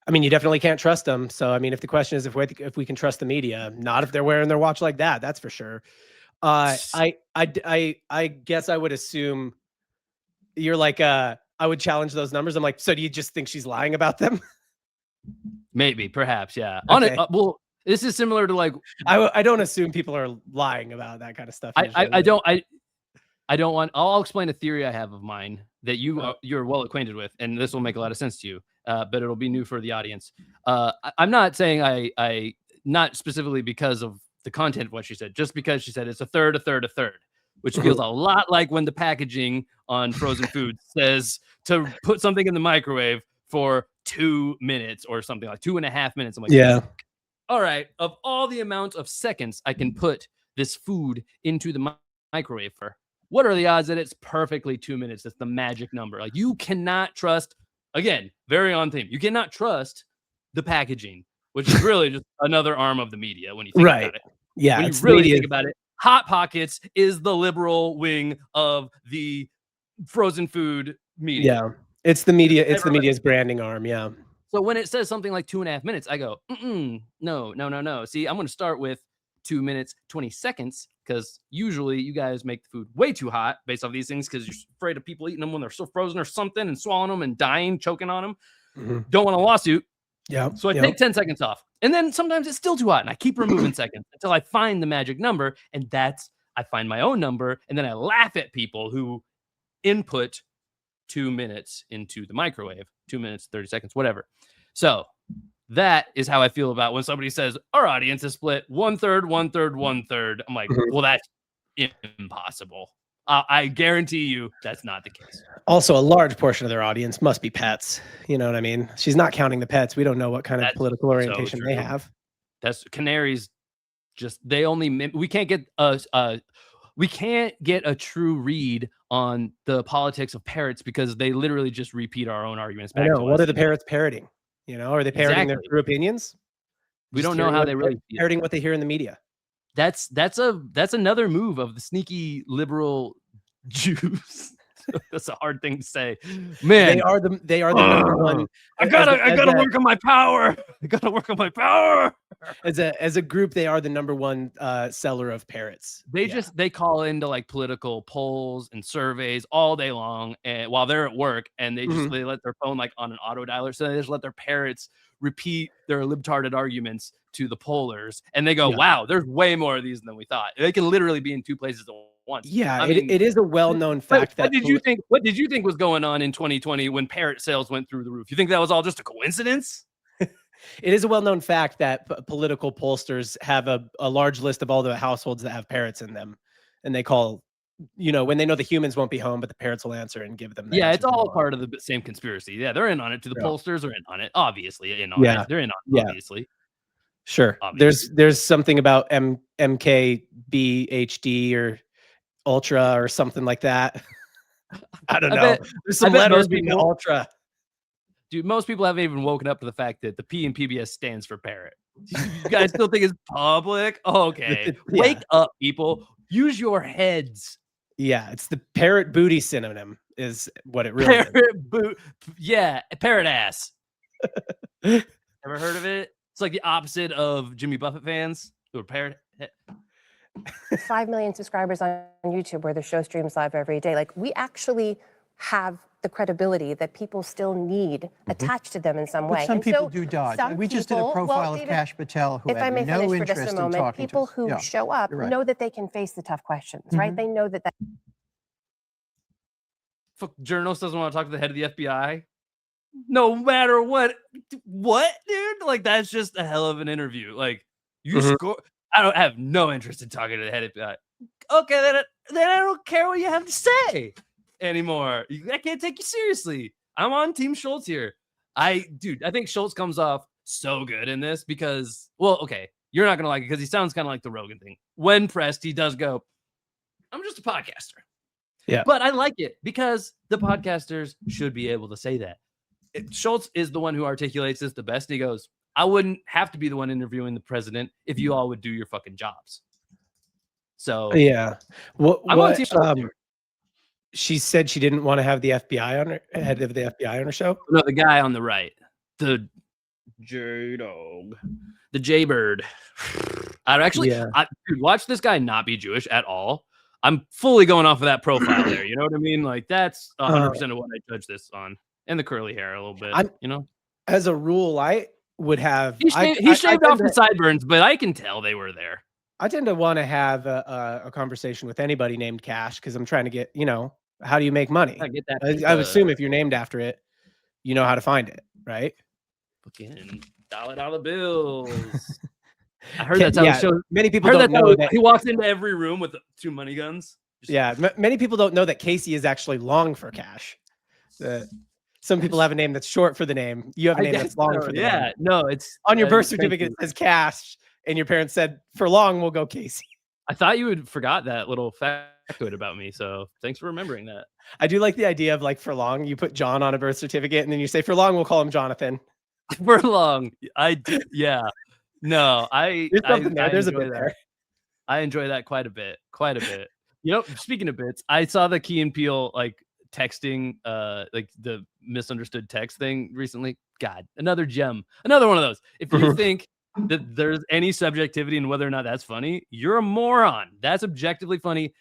Speaker 6: I mean, you definitely can't trust them. So, I mean, if the question is if we can trust the media, not if they're wearing their watch like that, that's for sure. I guess I would assume you're like, I would challenge those numbers. I'm like, so do you just think she's lying about them?
Speaker 1: Maybe, perhaps, yeah.
Speaker 6: Okay.
Speaker 1: Well, this is similar to like
Speaker 6: I don't assume people are lying about that kind of stuff.
Speaker 1: I don't want. I'll explain a theory I have of mine that you're well acquainted with, and this will make a lot of sense to you. But it'll be new for the audience. I'm not saying I not specifically because of the content of what she said, just because she said it's a third, which feels a lot like when the packaging on frozen food says to put something in the microwave for 2 minutes or something like 2.5 minutes. I'm like,
Speaker 6: yeah.
Speaker 1: All right. Of all the amount of seconds I can put this food into the microwave for, what are the odds that it's perfectly 2 minutes? That's the magic number. Like, you cannot trust, again, very on theme. You cannot trust the packaging, which is really just another arm of the media when you think about it.
Speaker 6: Yeah.
Speaker 1: When you really think about it, Hot Pockets is the liberal wing of the frozen food media.
Speaker 6: Yeah. It's the media. It's the
Speaker 1: Everybody-
Speaker 6: media's branding arm. Yeah.
Speaker 1: So when it says something like 2.5 minutes, I go, no. See, I'm going to start with 2 minutes, 20 seconds, because usually you guys make the food way too hot based off these things because you're afraid of people eating them when they're so frozen or something and swallowing them and dying, choking on them.
Speaker 6: Mm-hmm.
Speaker 1: Don't want a lawsuit.
Speaker 6: Yeah.
Speaker 1: So I take 10 seconds off. And then sometimes it's still too hot and I keep removing seconds until I find the magic number. And I find my own number. And then I laugh at people who input 2 minutes into the microwave, 2 minutes, 30 seconds, whatever. So that is how I feel about when somebody says our audience is split 1/3, 1/3, 1/3. I'm like, well, that's impossible. I guarantee you that's not the case.
Speaker 6: Also, a large portion of their audience must be pets. You know what I mean? She's not counting the pets. We don't know what kind of political orientation they have.
Speaker 1: That's canaries. Just we can't get a true read on the politics of parrots because they literally just repeat our own arguments back to us.
Speaker 6: What are the parrots parroting? You know, are they parroting their true opinions?
Speaker 1: We don't know how they really feel.
Speaker 6: Parroting what they hear in the media.
Speaker 1: That's another move of the sneaky liberal Jews. That's a hard thing to say, man.
Speaker 6: They are the number one.
Speaker 1: I gotta work on my power. I gotta work on my power.
Speaker 6: As a group, they are the number one seller of parrots.
Speaker 1: They call into like political polls and surveys all day long, and while they're at work, and they let their phone like on an auto dialer, so they just let their parrots repeat their libtarded arguments to the pollers, and they go, "Wow, there's way more of these than we thought." They can literally be in two places at once.
Speaker 6: Yeah, I mean, it is a well-known fact that.
Speaker 1: What did you think was going on in 2020 when parrot sales went through the roof? You think that was all just a coincidence?
Speaker 6: It is a well-known fact that political pollsters have a large list of all the households that have parrots in them, and they call, when they know the humans won't be home, but the parrots will answer and give them.
Speaker 1: Yeah, it's all part of the same conspiracy. Yeah, they're in on it. The pollsters are in on it. Obviously, in on it. They're in on it. Obviously.
Speaker 6: Sure.
Speaker 1: Obviously.
Speaker 6: There's something about MKBHD or Ultra or something like that. I don't know. There's some letters being Ultra.
Speaker 1: Dude, most people haven't even woken up to the fact that the P in PBS stands for parrot. You guys still think it's public? Okay. Wake up, people. Use your heads.
Speaker 6: Yeah, it's the parrot booty synonym is what it really is.
Speaker 1: Yeah, parrot ass. Ever heard of it? It's like the opposite of Jimmy Buffett fans who are parrot.
Speaker 9: 5 million subscribers on YouTube where the show streams live every day. Like, we actually have the credibility that people still need attached to them in some way.
Speaker 10: Some people do dodge. We just did a profile of Kash Patel who had no interest in talking
Speaker 9: people who show up know that they can face the tough questions, right? They know that.
Speaker 1: Journalist doesn't want to talk to the head of the FBI. No matter what, dude? Like, that's just a hell of an interview. Like, you score. I don't have no interest in talking to the head of the FBI. Okay, then I don't care what you have to say anymore. I can't take you seriously. I'm on Team Schultz here. I think Schultz comes off so good in this because, well, okay, you're not gonna like it because he sounds kind of like the Rogan thing. When pressed, he does go, "I'm just a podcaster."
Speaker 6: Yeah,
Speaker 1: but I like it because the podcasters should be able to say that. Schultz is the one who articulates this the best. He goes, "I wouldn't have to be the one interviewing the president if you all would do your fucking jobs." So
Speaker 6: yeah, she said she didn't want to have the FBI on her head of the FBI on her show.
Speaker 1: No, the guy on the right, the J-Dog, the Jaybird. Dude, watch this guy not be Jewish at all. I'm fully going off of that profile there. You know what I mean? Like, that's 100% of what I judge this on. And the curly hair a little bit,
Speaker 6: As a rule, I would have.
Speaker 1: He shaved off the sideburns, but I can tell they were there.
Speaker 6: I tend to want to have a conversation with anybody named Cash because I'm trying to get, how do you make money?
Speaker 1: I get that.
Speaker 6: I would assume if you're named after it, you know how to find it, right?
Speaker 1: Fucking dollar bills. I heard that's how the show.
Speaker 6: Many people don't know that
Speaker 1: he walks into every room with 2 money guns.
Speaker 6: Many people don't know that Casey is actually long for Cash. Some people have a name that's short for the name. You have a name that's long for the name.
Speaker 1: Yeah, no, it's
Speaker 6: on your birth certificate. It says Cash, and your parents said for long we'll go Casey.
Speaker 1: I thought you had forgot that little factoid about me, so thanks for remembering that.
Speaker 6: I do like the idea of like for long you put John on a birth certificate, and then you say for long we'll call him Jonathan.
Speaker 1: For long, yeah. No,
Speaker 6: there's a bit there.
Speaker 1: I enjoy that quite a bit. Speaking of bits, I saw the Key and Peele like texting, like the misunderstood text thing recently. God, another gem, another one of those. If you think that there's any subjectivity in whether or not that's funny, you're a moron. That's objectively funny.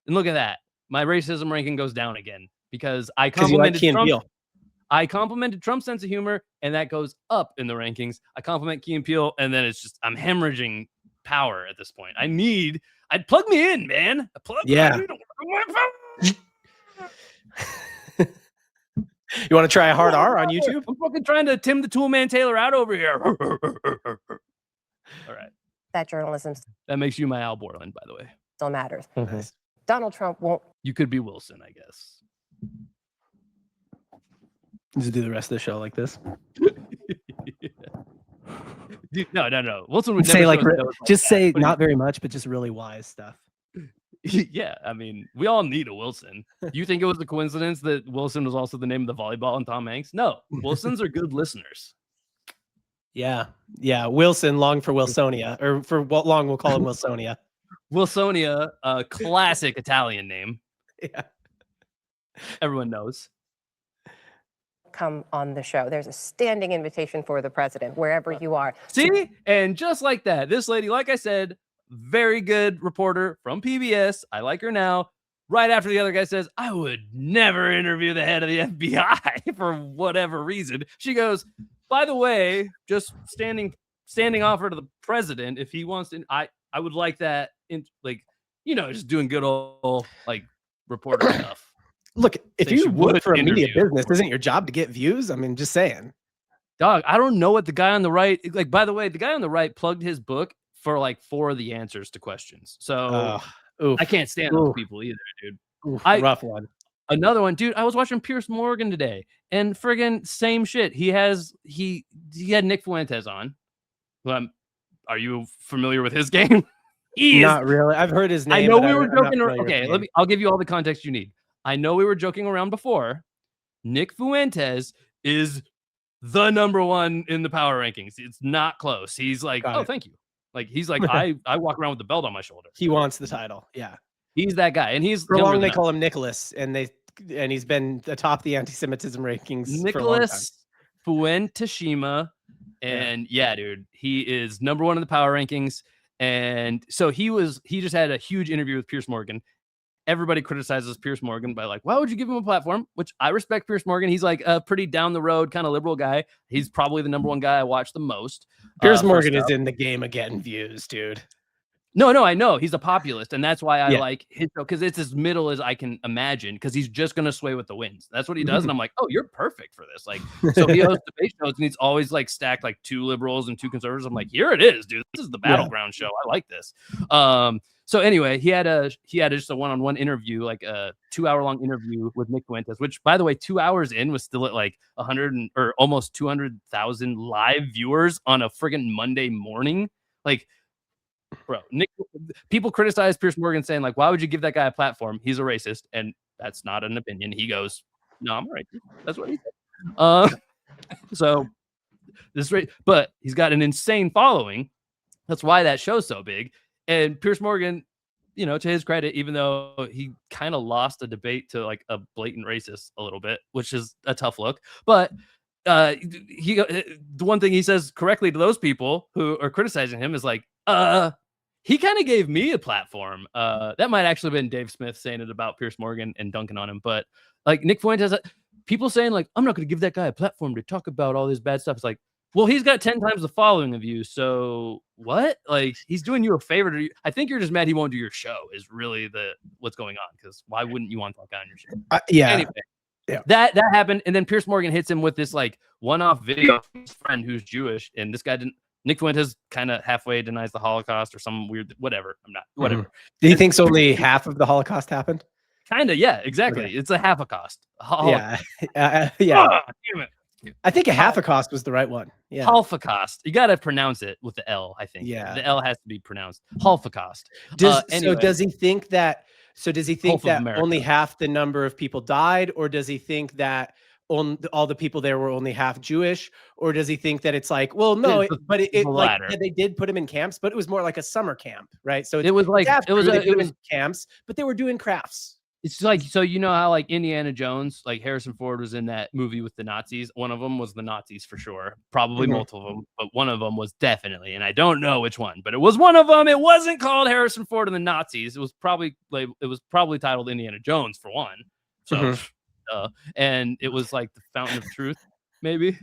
Speaker 1: And look at that. My racism ranking goes down again because I complimented Trump. I complimented Trump's sense of humor, and that goes up in the rankings. I compliment Key and Peele, and then it's just I'm hemorrhaging power at this point. I'd plug me in, man.
Speaker 6: Yeah. You want to try a hard R on YouTube?
Speaker 1: I'm fucking trying to Tim the Toolman Taylor out over here. All right.
Speaker 9: That journalism
Speaker 1: That makes you my Al Borland, by the way.
Speaker 9: still matters.
Speaker 6: Nice.
Speaker 9: Donald Trump won't.
Speaker 1: You could be Wilson, I guess.
Speaker 6: Just do the rest of the show like this.
Speaker 1: Dude, no. Wilson would
Speaker 6: Say
Speaker 1: never
Speaker 6: like,
Speaker 1: show his nose
Speaker 6: just
Speaker 1: that.
Speaker 6: say
Speaker 1: What do you-
Speaker 6: not very much, but just really wise stuff.
Speaker 1: Yeah, I mean, we all need a Wilson. You think it was a coincidence that Wilson was also the name of the volleyball and Tom Hanks? No, Wilsons are good listeners.
Speaker 6: Yeah. Wilson, long for Wilsonia, or for what long we'll call him Wilsonia.
Speaker 1: Wilsonia, a classic Italian name.
Speaker 6: Yeah.
Speaker 1: Everyone knows.
Speaker 9: Come on the show. There's a standing invitation for the president, wherever you are.
Speaker 1: See? And just like that, this lady, like I said, very good reporter from PBS. I like her now. Right after the other guy says, I would never interview the head of the FBI for whatever reason. She goes, by the way, just standing offer to the president, if he wants to, I would like that in just doing good old like reporter stuff.
Speaker 6: Look, if
Speaker 1: Say she
Speaker 6: you work
Speaker 1: would
Speaker 6: for a media
Speaker 1: interview.
Speaker 6: business, isn't your job to get views? I mean, just saying.
Speaker 1: Dog, I don't know what the guy on the right, like, by the way, the guy on the right plugged his book for like 4 of the answers to questions. So I can't stand those people either, dude.
Speaker 6: Rough one.
Speaker 1: Another one, dude. I was watching Piers Morgan today, and friggin' same shit. He had Nick Fuentes on. Are you familiar with his game?
Speaker 6: Not really. I've heard his name.
Speaker 1: I know
Speaker 6: but
Speaker 1: we were
Speaker 6: I'm not
Speaker 1: joking.
Speaker 6: familiar with
Speaker 1: Okay,
Speaker 6: him.
Speaker 1: I'll give you all the context you need. I know we were joking around before. Nick Fuentes is the #1 in the power rankings. It's not close. He's like, thank you. Like he's like, I walk around with the belt on my shoulder.
Speaker 6: He wants the title. Yeah.
Speaker 1: He's that guy, and he's
Speaker 6: For
Speaker 1: younger
Speaker 6: long
Speaker 1: than
Speaker 6: they
Speaker 1: us.
Speaker 6: call him Nicholas, and he's been atop the anti-Semitism rankings for a long time.
Speaker 1: Nicholas Fuenteshima, and yeah, dude, he is #1 in the power rankings. And so he just had a huge interview with Piers Morgan. Everybody criticizes Piers Morgan by like, why would you give him a platform? Which I respect Piers Morgan. He's like a pretty down the road kind of liberal guy. He's probably the #1 guy I watch the most.
Speaker 6: Piers Morgan is in the game of getting views, dude.
Speaker 1: No, I know he's a populist, and that's why I
Speaker 6: Yeah.
Speaker 1: like his show, because it's as middle as I can imagine. Because he's just gonna sway with the winds. That's what he does, and I'm like, oh, you're perfect for this. Like, so he hosts debate shows, and he's always like stacked like 2 liberals and 2 conservatives. I'm like, here it is, dude. This is the battleground show. I like this. So anyway, he had just a one-on-one interview, like a 2-hour-long interview with Nick Fuentes, which, by the way, 2 hours in was still at like 100 or almost 200,000 live viewers on a friggin' Monday morning. Like, bro, people criticize Piers Morgan saying like, why would you give that guy a platform? He's a racist, and that's not an opinion. He goes, no, I'm a racist. That's what he said. So this but he's got an insane following. That's why that show's so big. And Piers Morgan, to his credit, even though he kind of lost a debate to like a blatant racist a little bit, which is a tough look, but the one thing he says correctly to those people who are criticizing him is like, he kind of gave me a platform. That might actually have been Dave Smith saying it about Piers Morgan and dunking on him, but like Nick Fuentes, people saying like, I'm not going to give that guy a platform to talk about all this bad stuff. It's like, well, he's got 10 times the following of you. So what? Like, he's doing you a favor. I think you're just mad he won't do your show is really what's going on. Because why wouldn't you want that guy on your show?
Speaker 6: Yeah.
Speaker 1: Anyway,
Speaker 6: yeah.
Speaker 1: That happened. And then Piers Morgan hits him with this like one-off video of his friend who's Jewish. And this guy Nick Fuentes kind of halfway denies the Holocaust or some weird, whatever. Whatever.
Speaker 6: Mm-hmm. Do you think only half of the Holocaust happened?
Speaker 1: Kind of, yeah, exactly. Okay. It's a half a cost.
Speaker 6: Yeah. Yeah.
Speaker 1: Damn it.
Speaker 6: I think a half a cost was the right one. Yeah.
Speaker 1: Holocaust. You got to pronounce it with the L, I think.
Speaker 6: Yeah.
Speaker 1: The L has to be pronounced. Holocaust.
Speaker 6: So does he think that only
Speaker 1: America.
Speaker 6: half the number of people died, or does he think that all the people there were only half Jewish, or does he think that it's like, well, no, but like they did put him in camps, but it was more like a summer camp, right? So
Speaker 1: it was like it was
Speaker 6: doing camps, but they were doing crafts.
Speaker 1: It's like, so you know how like Indiana Jones, like Harrison Ford was in that movie with the Nazis. One of them was the Nazis for sure. Probably multiple of them, but one of them was definitely, and I don't know which one, but it was one of them. It wasn't called Harrison Ford and the Nazis. It was probably titled Indiana Jones for one. So, and it was like the Fountain of Truth, maybe.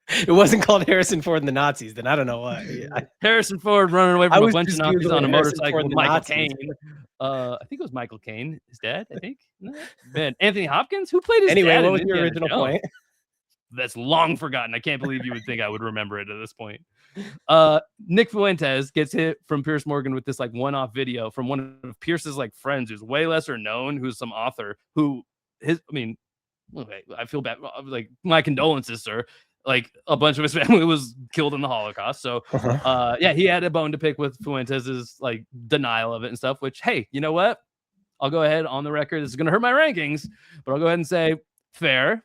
Speaker 6: It wasn't called Harrison Ford and the Nazis. Then I don't know what.
Speaker 1: Harrison Ford running away from a bunch of
Speaker 6: just
Speaker 1: Nazis on a
Speaker 6: Googling Harrison
Speaker 1: motorcycle
Speaker 6: Ford
Speaker 1: with
Speaker 6: and the
Speaker 1: Michael
Speaker 6: Nazis.
Speaker 1: Caine. I think it was Michael Caine, his dad. I think. Man, Anthony Hopkins, who played his
Speaker 6: Anyway,
Speaker 1: dad
Speaker 6: what
Speaker 1: in
Speaker 6: was your
Speaker 1: Indiana
Speaker 6: original
Speaker 1: Jones?
Speaker 6: point?
Speaker 1: That's long forgotten. I can't believe you would think I would remember it at this point. Nick Fuentes gets hit from Pierce Morgan with this like one-off video from one of Pierce's like friends who's way lesser known, who's some author who okay, I feel bad. Like, my condolences, sir. Like, a bunch of his family was killed in the Holocaust. So, yeah, he had a bone to pick with Fuentes's like denial of it and stuff. Which, hey, you know what? I'll go ahead on the record. This is going to hurt my rankings, but I'll go ahead and say fair.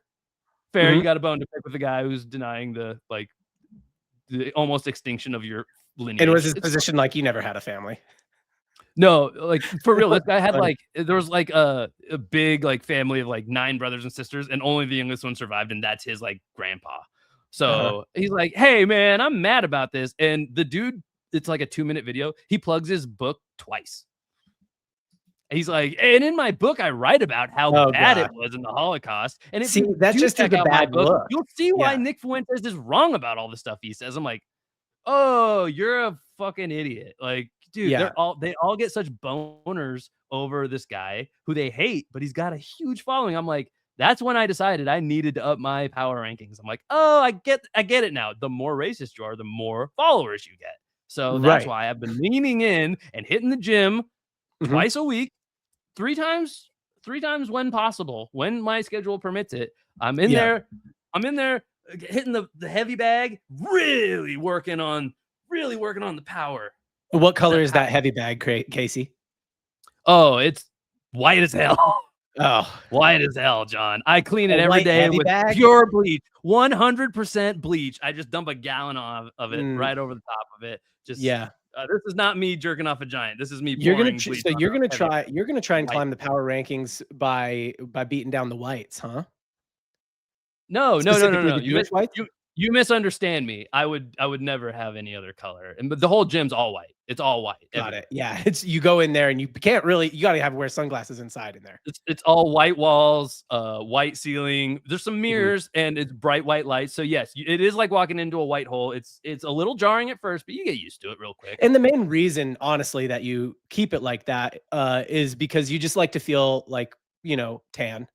Speaker 1: You got a bone to pick with the guy who's denying the almost extinction of your lineage.
Speaker 6: And was his position like you never had a family?
Speaker 1: No, like for real, this guy had like there was like a big like family of like 9 brothers and sisters, and only the youngest one survived, and that's his like grandpa. So he's like, "Hey man, I'm mad about this." And the dude, it's like a 2-minute video. He plugs his book twice. He's like, and in my book, I write about how bad it was in the Holocaust. And if you
Speaker 6: that's just
Speaker 1: check
Speaker 6: a
Speaker 1: out my
Speaker 6: bad
Speaker 1: book,
Speaker 6: look.
Speaker 1: you'll see why Nick Fuentes is wrong about all the stuff he says. I'm like, oh, you're a fucking idiot. Like, dude, they all get such boners over this guy who they hate, but he's got a huge following. I'm like, that's when I decided I needed to up my power rankings. I'm like, oh, I get it now. The more racist you are, the more followers you get. So that's why I've been leaning in and hitting the gym twice a week, 3 times when possible, when my schedule permits it. I'm in there hitting the heavy bag, really working on the power.
Speaker 6: What color is that heavy bag, Casey?
Speaker 1: Oh, it's white as hell.
Speaker 6: Oh,
Speaker 1: white as hell, John. I clean it every day with pure bleach, 100% bleach. I just dump a gallon of it right over the top of it. Just this is not me jerking off a giant. This is me.
Speaker 6: You're gonna try and climb the power rankings by beating down the whites, huh?
Speaker 1: No. You misunderstand me. I would never have any other color. But the whole gym's all white. It's all white.
Speaker 6: Got it. Yeah. You go in there and you can't really, you gotta wear sunglasses inside in there.
Speaker 1: It's all white walls, white ceiling. There's some mirrors and it's bright white lights. So yes, it is like walking into a white hole. It's a little jarring at first, but you get used to it real quick.
Speaker 6: And the main reason, honestly, that you keep it like that is because you just like to feel like, tan.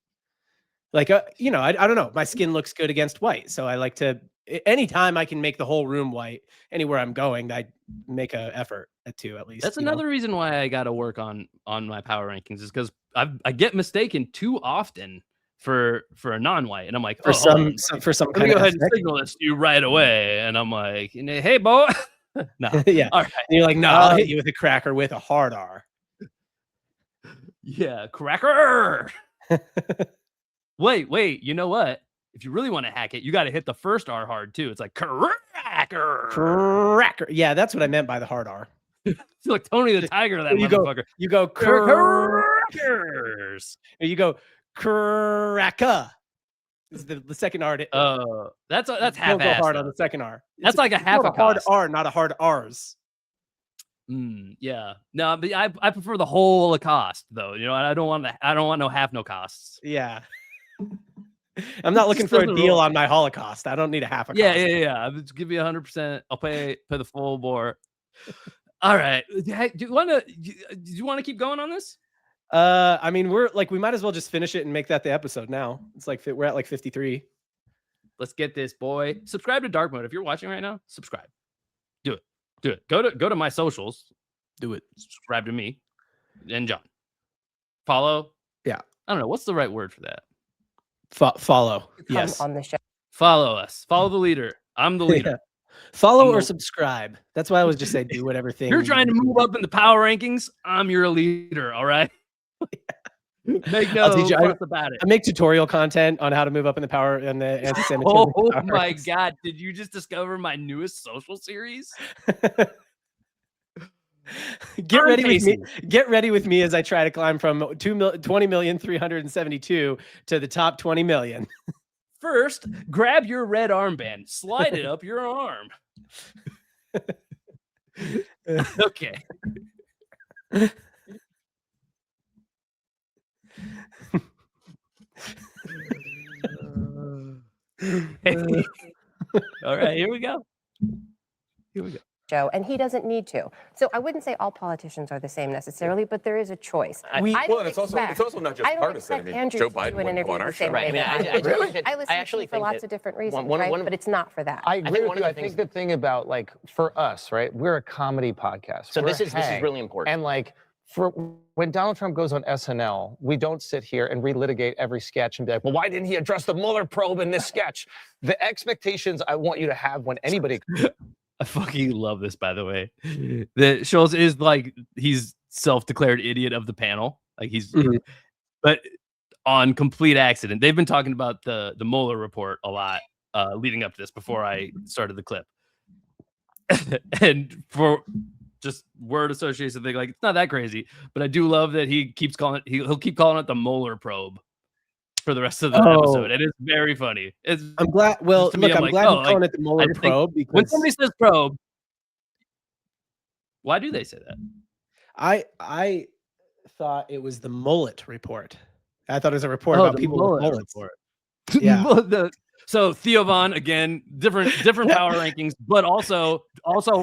Speaker 6: Like, I don't know. My skin looks good against white. So I like to, anytime I can make the whole room white, anywhere I'm going, I make an effort to at least.
Speaker 1: That's another reason why I got to work on my power rankings is because I get mistaken too often for a non-white. And I'm like,
Speaker 6: for some
Speaker 1: let me go ahead and signal this to you right away. And I'm like, hey, boy. No.
Speaker 6: Yeah. All right. And you're like, no, I'll hit you with a cracker with a hard R.
Speaker 1: Yeah. Cracker. Wait, you know what? If you really want to hack it, you got to hit the first R hard too. It's like cracker.
Speaker 6: Yeah, that's what I meant by the hard R.
Speaker 1: It's like Tony the Tiger, that motherfucker.
Speaker 6: You go
Speaker 1: crackers.
Speaker 6: You go cracker. This is the second R.
Speaker 1: That's half.
Speaker 6: Don't go hard on the second R.
Speaker 1: That's like a half a
Speaker 6: hard R, not a hard R's.
Speaker 1: Yeah. No, but I prefer the whole Lacoste though. I don't want no half no costs.
Speaker 6: Yeah. I'm not looking for a deal on my Holocaust. I don't need a half a cost.
Speaker 1: Yeah. I'll just give you 100%. I'll pay the full bore. All right. Do you want to keep going on this?
Speaker 6: I mean, we might as well just finish it and make that the episode now. It's like we're at like 53.
Speaker 1: Let's get this, boy. Subscribe to Dark Mode. If you're watching right now, subscribe. Do it. Go to my socials. Do it. Subscribe to me and John. Follow.
Speaker 6: Yeah.
Speaker 1: I don't know. What's the right word for that?
Speaker 6: Follow.
Speaker 9: Yes. On the show.
Speaker 1: Follow us. Follow the leader. I'm the leader.
Speaker 6: Yeah. Follow or subscribe. That's why I was just saying do whatever thing.
Speaker 1: You're trying to move up in the power rankings. I'm your leader. All right. Make no fuss about it.
Speaker 6: I make tutorial content on how to move up in the power and the anti-Semitism.
Speaker 1: Oh my God. Did you just discover my newest social series?
Speaker 6: Get
Speaker 1: I'm
Speaker 6: ready with
Speaker 1: Casey.
Speaker 6: me. Get ready with me as I try to climb from 20,372 to the top 20 million.
Speaker 1: First, grab your red armband, slide it up your arm. Okay. All right, here we go.
Speaker 9: Joe, and he doesn't need to. So I wouldn't say all politicians are the same necessarily, but there is a choice.
Speaker 5: Well, it's also not just
Speaker 9: I don't
Speaker 5: partisan. I
Speaker 9: expect
Speaker 5: mean,
Speaker 9: Andrew
Speaker 5: Joe
Speaker 9: to
Speaker 5: Biden
Speaker 9: do an
Speaker 5: wouldn't come
Speaker 9: interview
Speaker 5: on
Speaker 9: the
Speaker 5: our
Speaker 9: same
Speaker 5: show.
Speaker 9: way.
Speaker 3: Right.
Speaker 9: I listen to you for lots of different reasons, right? But it's not for that.
Speaker 4: I agree with
Speaker 3: one
Speaker 4: you.
Speaker 3: of
Speaker 4: I
Speaker 3: the
Speaker 4: think
Speaker 3: things-
Speaker 4: the thing about like for us, right? We're a comedy podcast.
Speaker 3: So
Speaker 4: We're
Speaker 3: this is
Speaker 4: Hang.
Speaker 3: really important.
Speaker 4: And like for when Donald Trump goes on SNL, we don't sit here and relitigate every sketch and be like, well, why didn't he address the Mueller probe in this sketch? The expectations I want you to have when anybody
Speaker 1: I fucking love this, by the way. That Schultz is like, he's self-declared idiot of the panel. Like he's, but on complete accident. They've been talking about the Mueller report a lot leading up to this before I started the clip. And for just word association thing, like it's not that crazy, but I do love that he keeps calling it, he'll keep calling it the Mueller probe for the rest of the episode. It is very funny.
Speaker 6: I'm glad. Well,
Speaker 1: to me,
Speaker 6: look,
Speaker 1: I'm
Speaker 6: I'm
Speaker 1: like,
Speaker 6: glad
Speaker 1: oh,
Speaker 6: you're calling
Speaker 1: like,
Speaker 6: it the Mueller
Speaker 1: I think
Speaker 6: probe
Speaker 1: when
Speaker 6: because
Speaker 1: somebody says probe, why do they say that?
Speaker 6: I thought it was the mullet report. I thought it was a report
Speaker 1: Oh,
Speaker 6: about
Speaker 1: the
Speaker 6: people with
Speaker 1: mullet
Speaker 6: mullets.
Speaker 1: report.
Speaker 6: Yeah.
Speaker 1: So Theo Von, again, different power rankings, but also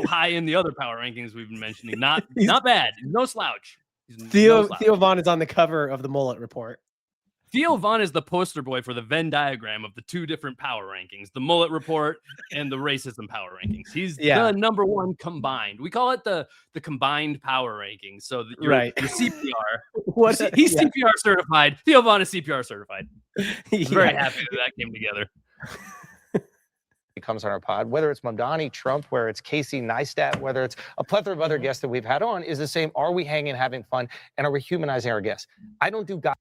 Speaker 1: high in the other power rankings we've been mentioning. Not bad. No slouch.
Speaker 6: Theo Von is on the cover of the mullet report.
Speaker 1: Theo Von is the poster boy for the Venn diagram of the two different power rankings, the mullet report and the racism power rankings. He's the number one combined. We call it the combined power rankings. So your CPR. He's CPR certified. Theo Von is CPR certified. Very happy that came together.
Speaker 4: comes on our pod, whether it's Mamdani, Trump, whether it's Casey Neistat, whether it's a plethora of other guests that we've had on, is the same. Are we hanging, having fun, and are we humanizing our guests? I don't do God.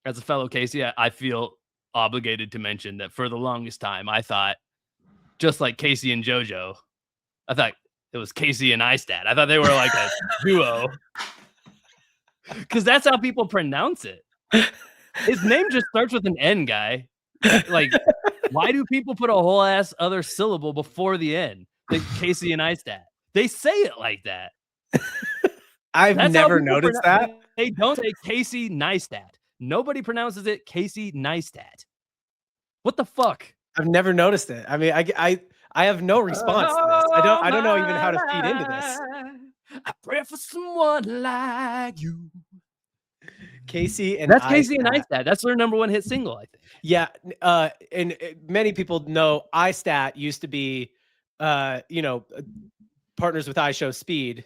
Speaker 1: As a fellow Casey, I feel obligated to mention that for the longest time, I thought, just like Casey and JoJo, I thought it was Casey and Neistat. I thought they were like a duo. Because that's how people pronounce it. His name just starts with an N, guy. Like, why do people put a whole ass other syllable before the N? Like Casey and Neistat. They say it like that.
Speaker 6: I've never noticed that.
Speaker 1: They don't say Casey Neistat. Nobody pronounces it Casey Neistat. What the fuck?
Speaker 6: I've never noticed it. I mean, I have no response to this. I don't know even how to feed into this.
Speaker 1: I pray for someone like you.
Speaker 6: Casey and
Speaker 1: that's Casey and Neistat. That's their number one hit single, I think.
Speaker 6: Yeah, and many people know iStat used to be, partners with iShowSpeed,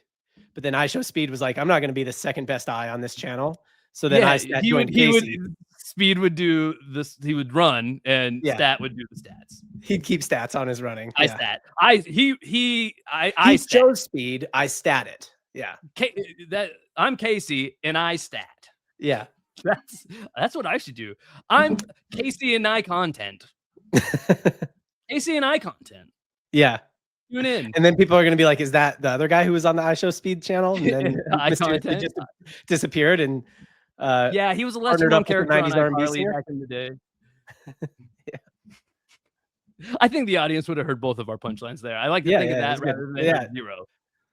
Speaker 6: but then iShowSpeed was like, I'm not going to be the second best eye on this channel. So then iStat joined Casey.
Speaker 1: Speed would do this. He would run, and Stat would do the stats.
Speaker 6: He'd keep stats on his running.
Speaker 1: iStat.
Speaker 6: He chose Speed. I stat it. Yeah.
Speaker 1: I'm Casey, and I stat.
Speaker 6: Yeah.
Speaker 1: That's what I should do. I'm Casey and I content. Casey and I content.
Speaker 6: Yeah.
Speaker 1: Tune in.
Speaker 6: And then people are going to be like, is that the other guy who was on the iShowSpeed channel? And then
Speaker 1: content
Speaker 6: just disappeared and
Speaker 1: yeah, he was a lesser known character on iCarly back in the day. I think the audience would have heard both of our punchlines there. I like to think of that rather than zero.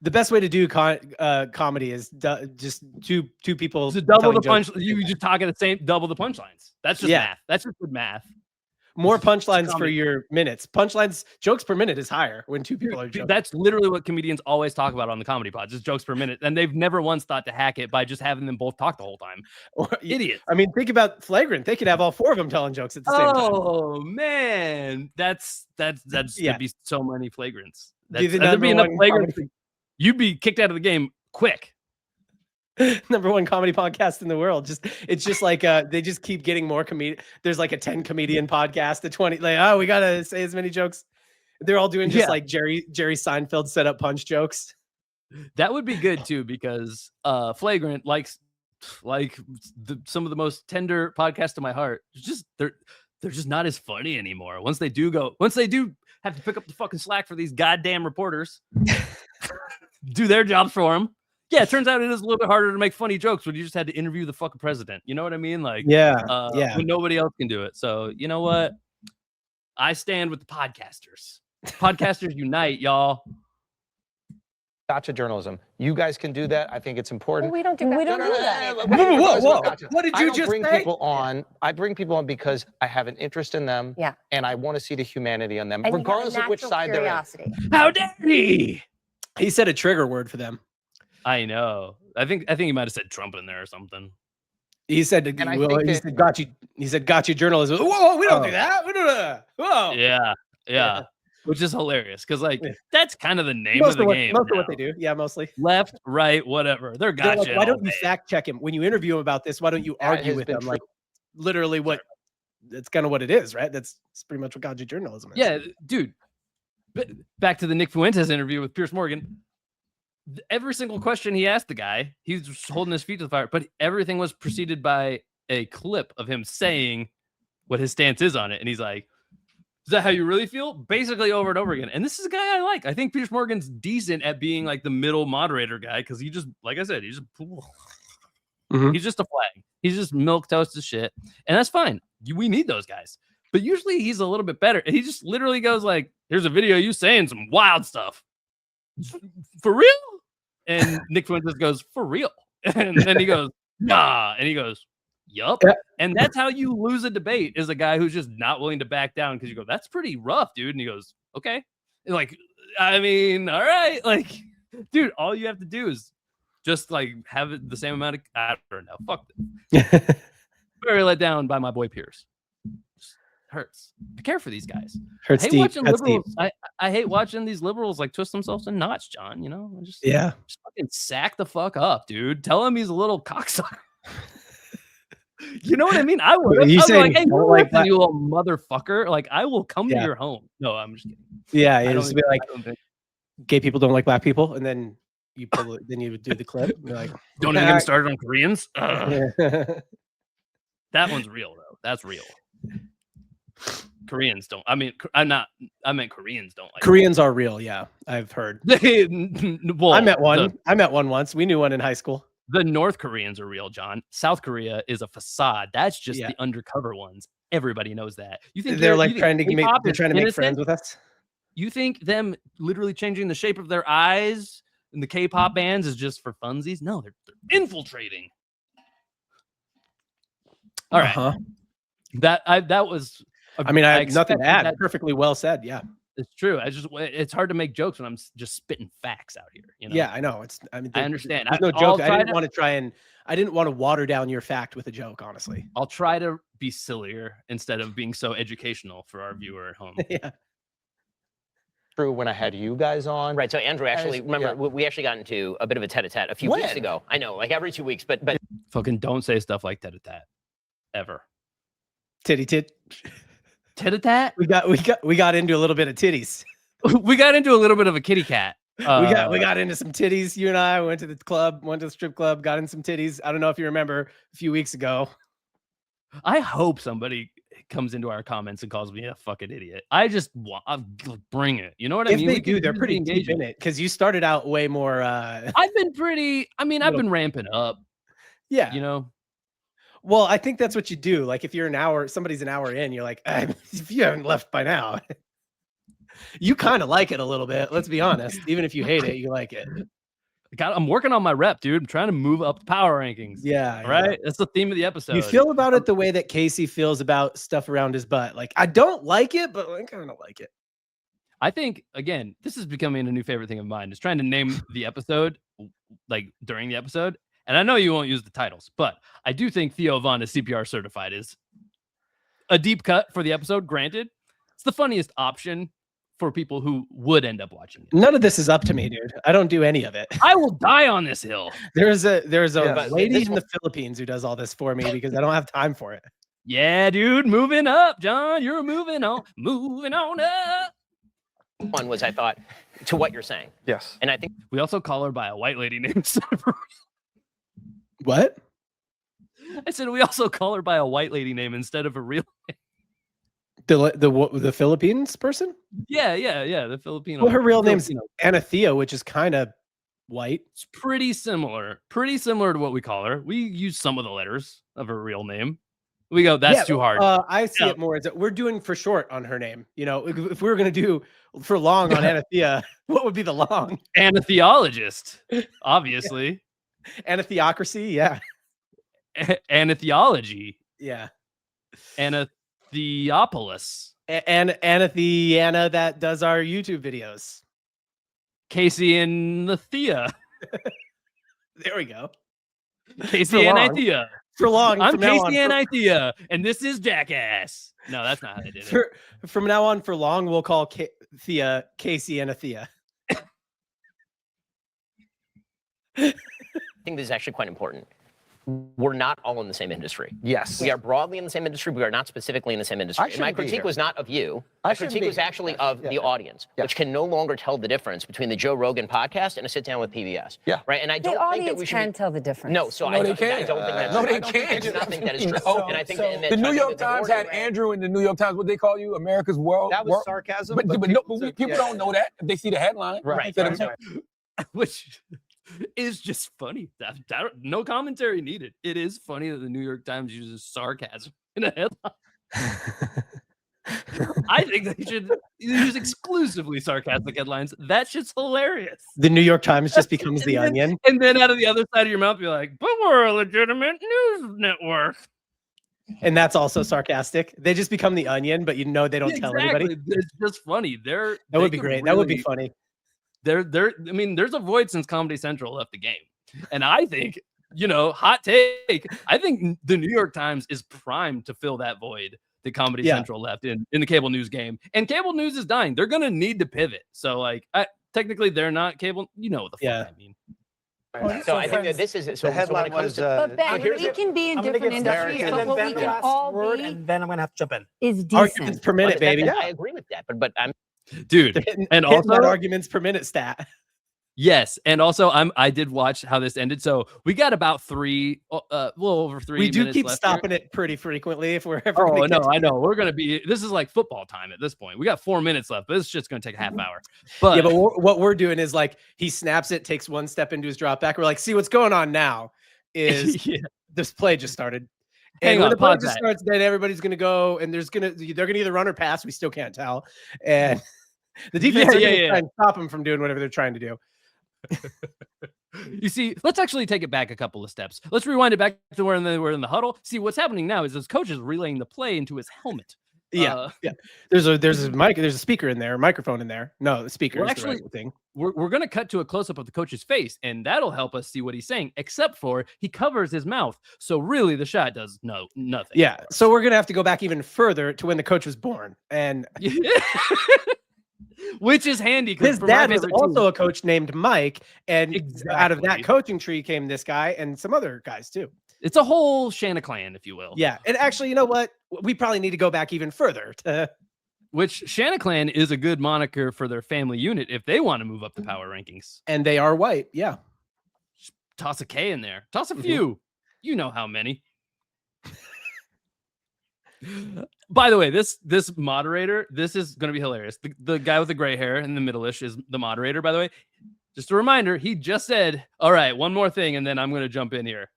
Speaker 6: The best way to do comedy is just two people.
Speaker 1: To double the punch, you just talk at the same double the punchlines. That's just math. That's just good math.
Speaker 6: More punchlines for your minutes. Punchlines, jokes per minute is higher when two people are joking.
Speaker 1: That's literally what comedians always talk about on the comedy pods, is jokes per minute. And they've never once thought to hack it by just having them both talk the whole time. Idiots.
Speaker 6: I mean, think about Flagrant. They could have all four of them telling jokes at the same time.
Speaker 1: Oh man, that'd be so many Flagrants.
Speaker 6: There'd be enough Flagrants.
Speaker 1: You'd be kicked out of the game quick.
Speaker 6: Number one comedy podcast in the world. It's just like they just keep getting more comedian. There's like a 10 comedian podcast, a 20. Like, we gotta say as many jokes. They're all doing just like Jerry Seinfeld set up punch jokes.
Speaker 1: That would be good too, because Flagrant likes some of the most tender podcasts to my heart. They're just not as funny anymore. Once they do have to pick up the fucking slack for these goddamn reporters, do their jobs for them. Yeah, it turns out it is a little bit harder to make funny jokes when you just had to interview the fucking president. You know what I mean? Like,
Speaker 6: Yeah.
Speaker 1: when nobody else can do it. So you know what? I stand with the podcasters. Podcasters unite, y'all.
Speaker 4: Gotcha journalism. You guys can do that. I think it's important.
Speaker 9: We don't do that.
Speaker 6: Whoa. What did you just
Speaker 4: bring
Speaker 6: say?
Speaker 4: people on. I bring people on because I have an interest in them.
Speaker 9: Yeah.
Speaker 4: And I want to see the humanity on them,
Speaker 9: And you have a
Speaker 4: regardless of which
Speaker 9: natural
Speaker 4: side
Speaker 9: curiosity.
Speaker 1: How dare he?
Speaker 6: He said a trigger word for them.
Speaker 1: I know. I think he might have said Trump in there or something.
Speaker 6: He said,
Speaker 4: And I
Speaker 6: well,
Speaker 4: think
Speaker 6: he
Speaker 4: that-
Speaker 6: said gotcha. He said gotcha journalism. Whoa, we don't do that. We don't do that. Whoa.
Speaker 1: Yeah. Which is hilarious because like
Speaker 6: Yeah.
Speaker 1: that's kind of the name
Speaker 6: Most
Speaker 1: of the
Speaker 6: of
Speaker 1: game.
Speaker 6: what they do. Yeah, mostly.
Speaker 1: Left, right, whatever. They're
Speaker 6: They're
Speaker 1: gotcha.
Speaker 6: like, why don't you fact check him when you interview him about this? Why don't you
Speaker 4: That
Speaker 6: argue
Speaker 4: has
Speaker 6: with
Speaker 4: been
Speaker 6: him?
Speaker 4: true.
Speaker 6: Like, literally, what? That's kind of what it is, right? That's pretty much what gotcha journalism is.
Speaker 1: Yeah, dude. Back to the Nick Fuentes interview with Piers Morgan. Every single question he asked the guy, he's just holding his feet to the fire, but everything was preceded by a clip of him saying what his stance is on it. And he's like, is that how you really feel? Basically over and over again. And this is a guy I like. I think Piers Morgan's decent at being like the middle moderator guy because he just, like I said, he's just a flag. He's just milk toast as shit. And that's fine. We need those guys. But usually he's a little bit better. And he just literally goes like, here's a video of you saying some wild stuff. For real? And Nick Fuentes goes, for real? And then he goes, nah. And he goes, yup.
Speaker 6: Yeah.
Speaker 1: And that's how you lose a debate, is a guy who's just not willing to back down because you go, that's pretty rough, dude. And he goes, okay. And like, I mean, all right. Like, dude, all you have to do is just like have it the same amount of, I don't know. Fuck this. Very let down by my boy Pierce. Hurts. I care for these guys.
Speaker 6: Hurts
Speaker 1: I hate
Speaker 6: deep.
Speaker 1: watching
Speaker 6: That's
Speaker 1: liberals.
Speaker 6: deep.
Speaker 1: I hate watching these liberals like twist themselves in knots, John. You know, just fucking sack the fuck up, dude. Tell him he's a little cocksucker. You know what I mean? I would.
Speaker 6: You
Speaker 1: I was
Speaker 6: saying
Speaker 1: like, hey,
Speaker 6: don't
Speaker 1: you
Speaker 6: like
Speaker 1: listen, you little motherfucker. Like, I will come to
Speaker 6: Yeah.
Speaker 1: your home. No, I'm just kidding.
Speaker 6: Yeah,
Speaker 1: I
Speaker 6: it
Speaker 1: don't
Speaker 6: used to be like
Speaker 1: I don't think-
Speaker 6: gay people don't like black people, and then you pull it, then you would do the clip. And you're like,
Speaker 1: Don't even get me started on Koreans.
Speaker 6: yeah.
Speaker 1: That one's real though. That's real. Koreans don't. I mean, I meant Koreans don't like.
Speaker 6: Koreans are real. Yeah, I've heard.
Speaker 1: Well,
Speaker 6: I met one. I met one once. We knew one in high school.
Speaker 1: The North Koreans are real, John. South Korea is a facade. That's just
Speaker 6: Yeah.
Speaker 1: the undercover ones. Everybody knows that. You think
Speaker 6: They're
Speaker 1: you
Speaker 6: like
Speaker 1: think
Speaker 6: trying to make
Speaker 1: K-pop
Speaker 6: they're
Speaker 1: is
Speaker 6: trying to make
Speaker 1: innocent?
Speaker 6: friends with us.
Speaker 1: You think them literally changing the shape of their eyes in the K-pop bands is just for funsies? No, they're infiltrating. All right.
Speaker 6: Uh-huh.
Speaker 1: That was.
Speaker 6: I mean, I have nothing to
Speaker 1: expected
Speaker 6: add.
Speaker 1: that-
Speaker 6: Perfectly well said. Yeah.
Speaker 1: It's true. It's hard to make jokes when I'm just spitting facts out here. You know?
Speaker 6: Yeah, I know. I mean,
Speaker 1: I understand.
Speaker 6: There's no
Speaker 1: I'll
Speaker 6: joke. I
Speaker 1: try
Speaker 6: didn't
Speaker 1: to-
Speaker 6: want to try and I didn't want to water down your fact with a joke, honestly.
Speaker 1: I'll try to be sillier instead of being so educational for our viewer at home.
Speaker 6: Yeah.
Speaker 4: True when I had you guys on.
Speaker 3: Right. So Andrew, actually, remember,
Speaker 4: yeah.
Speaker 3: we actually got into a bit of a tete-a-tete a few weeks
Speaker 4: When?
Speaker 3: ago. I know, like every 2 weeks, but
Speaker 1: Fucking don't say stuff like tat ever.
Speaker 6: Titty tit.
Speaker 1: Tat?
Speaker 6: We got into a little bit of titties.
Speaker 1: We got into a little bit of a kitty cat.
Speaker 6: We got into some titties. You and I went to the club, went to the strip club, got in some titties. I don't know if you remember a few weeks ago.
Speaker 1: I hope somebody comes into our comments and calls me a fucking idiot. I just want bring it. You know what I
Speaker 6: If
Speaker 1: mean?
Speaker 6: they
Speaker 1: We
Speaker 6: do,
Speaker 1: can
Speaker 6: they're
Speaker 1: use
Speaker 6: pretty
Speaker 1: the
Speaker 6: deep in
Speaker 1: engagement.
Speaker 6: it because you started out way more.
Speaker 1: I've been pretty. I mean, I've been ramping up.
Speaker 6: Yeah.
Speaker 1: You know.
Speaker 6: Well, I think that's what you do. Like if you're an hour, somebody's an hour in, you're like, if you haven't left by now, you kind of like it a little bit. Let's be honest. Even if you hate it, you like it.
Speaker 1: I'm working on my rep, dude. I'm trying to move up the power rankings.
Speaker 6: Yeah.
Speaker 1: Right. That's the theme of the episode.
Speaker 6: You feel about it the way that Casey feels about stuff around his butt. Like I don't like it, but I kind of like it.
Speaker 1: I think again, this is becoming a new favorite thing of mine. Is trying to name the episode like during the episode. And I know you won't use the titles, but I do think Theo Von is CPR certified is a deep cut for the episode. Granted, it's the funniest option for people who would end up watching it.
Speaker 6: None of this is up to me, dude. I don't do any of it.
Speaker 1: I will die on this hill.
Speaker 6: There's a
Speaker 3: but
Speaker 6: lady
Speaker 3: this
Speaker 6: in the Philippines who does all this for me because I don't have time for it.
Speaker 1: Yeah, dude, moving up, John. You're moving on up.
Speaker 3: one was, I thought, to what you're saying.
Speaker 4: Yes.
Speaker 3: And I think
Speaker 1: We also call her by a white lady named Sarah.
Speaker 6: What?
Speaker 1: I said we also call her by a white lady name instead of a real.
Speaker 6: The Philippines person?
Speaker 1: Yeah. The Filipino.
Speaker 6: Well, her real name's
Speaker 1: Filipino.
Speaker 6: Anna Theo, which is kind of White.
Speaker 1: It's pretty similar to what we call her. We use some of the letters of her real name. We go, that's too hard.
Speaker 6: I see it more as that we're doing for short on her name. You know, if we were going to do for long on Anathea, what would be the long?
Speaker 1: Anatheologist, obviously.
Speaker 6: Anatheocracy, yeah.
Speaker 1: Anatheology.
Speaker 6: Yeah.
Speaker 1: Anatheopolis.
Speaker 6: Anatheana that does our YouTube videos.
Speaker 1: Casey and Thea.
Speaker 6: There we go.
Speaker 1: Casey and Thea.
Speaker 6: For long.
Speaker 1: I'm Casey and Thea, and this is Jackass. No, that's not how they did it.
Speaker 6: From now on, for long, we'll call Thea Casey and Thea.
Speaker 3: I think this is actually quite important. We're not all in the same industry.
Speaker 4: Yes.
Speaker 3: We are broadly in the same industry. We are not specifically in the same industry. And my critique was not of you. My critique was actually of the audience, which can no longer tell the difference between the Joe Rogan podcast and a sit down with PBS.
Speaker 4: Yeah.
Speaker 3: Right. And I
Speaker 2: The
Speaker 3: don't think that we
Speaker 2: audience
Speaker 3: should.
Speaker 2: can tell the difference.
Speaker 3: No, so
Speaker 8: No,
Speaker 3: I
Speaker 8: they
Speaker 3: don't think
Speaker 8: can't.
Speaker 3: that's
Speaker 8: No,
Speaker 3: true.
Speaker 8: they
Speaker 3: I
Speaker 8: can't.
Speaker 3: do not think that is true.
Speaker 8: No.
Speaker 3: And I think
Speaker 8: The New York Times had Andrew in the New York Times. What they call you, America's World.
Speaker 7: That was sarcasm.
Speaker 8: But people don't know that. If they see the headline,
Speaker 3: Right.
Speaker 1: Which is just funny. No commentary needed. It is funny that the New York Times uses sarcasm in a headline. I think they should use exclusively sarcastic headlines. That shit's hilarious.
Speaker 6: The New York Times just becomes the Onion.
Speaker 1: And then out of the other side of your mouth, you're like, but we're a legitimate news network.
Speaker 6: And that's also sarcastic. They just become the Onion, but you know they don't tell anybody.
Speaker 1: It's just funny.
Speaker 6: That would be great. That would be funny.
Speaker 1: I mean, there's a void since Comedy Central left the game. And I think, hot take, I think the New York Times is primed to fill that void that Comedy Central left in the cable news game. And cable news is dying. They're going to need to pivot. So, technically, they're not cable. You know what the fuck I mean.
Speaker 3: So I think that this is so.
Speaker 4: The headline
Speaker 3: when it comes
Speaker 4: was.
Speaker 3: to,
Speaker 2: But Ben, we can be in
Speaker 7: I'm gonna
Speaker 2: different
Speaker 7: give Derek
Speaker 2: industries,
Speaker 7: and
Speaker 2: but
Speaker 7: then
Speaker 2: what we
Speaker 7: Ben the
Speaker 2: can
Speaker 7: last
Speaker 2: all
Speaker 7: word,
Speaker 2: be
Speaker 7: and then I'm gonna have to jump in.
Speaker 2: is
Speaker 6: Arguments
Speaker 2: decent.
Speaker 6: per minute, baby.
Speaker 3: I agree with that, but I'm
Speaker 1: Dude. And also
Speaker 6: arguments per minute stat.
Speaker 1: Yes, and also I did watch how this ended. So we got about a little over 3 minutes.
Speaker 6: We do keep
Speaker 1: left
Speaker 6: stopping
Speaker 1: here.
Speaker 6: it pretty frequently if we're ever.
Speaker 1: Oh no, I know. We're gonna be. This is like football time at this point. We got 4 minutes left, but it's just gonna take a half hour. But
Speaker 6: yeah, but what we're doing is like he snaps it, takes one step into his drop back. We're like, see what's going on now is this play just started. And when the play just starts, then everybody's gonna go, and they're gonna either run or pass. We still can't tell, and the defense is gonna try and stop them from doing whatever they're trying to do.
Speaker 1: You see, let's actually take it back a couple of steps. Let's rewind it back to where they were in the huddle. See, what's happening now is his coach is relaying the play into his helmet.
Speaker 6: Yeah. There's a mic. There's a speaker in there, a microphone in there. No, the speaker is the right thing.
Speaker 1: We're gonna cut to a close up of the coach's face, and that'll help us see what he's saying. Except for he covers his mouth, so really the shot does nothing.
Speaker 6: Yeah. So we're gonna have to go back even further to when the coach was born, and
Speaker 1: which is handy
Speaker 6: because his dad was also a coach named Mike, and out of that coaching tree came this guy and some other guys too.
Speaker 1: It's a whole Shanna clan, if you will.
Speaker 6: Yeah, and actually, you know what? We probably need to go back even further to.
Speaker 1: Which Shanna clan is a good moniker for their family unit if they want to move up the power rankings.
Speaker 6: And they are white. Yeah.
Speaker 1: Just toss a K in there. Toss a few. You know how many. By the way, this moderator, this is going to be hilarious. The guy with the gray hair in the middle-ish is the moderator, by the way. Just a reminder, he just said, all right, one more thing, and then I'm going to jump in here.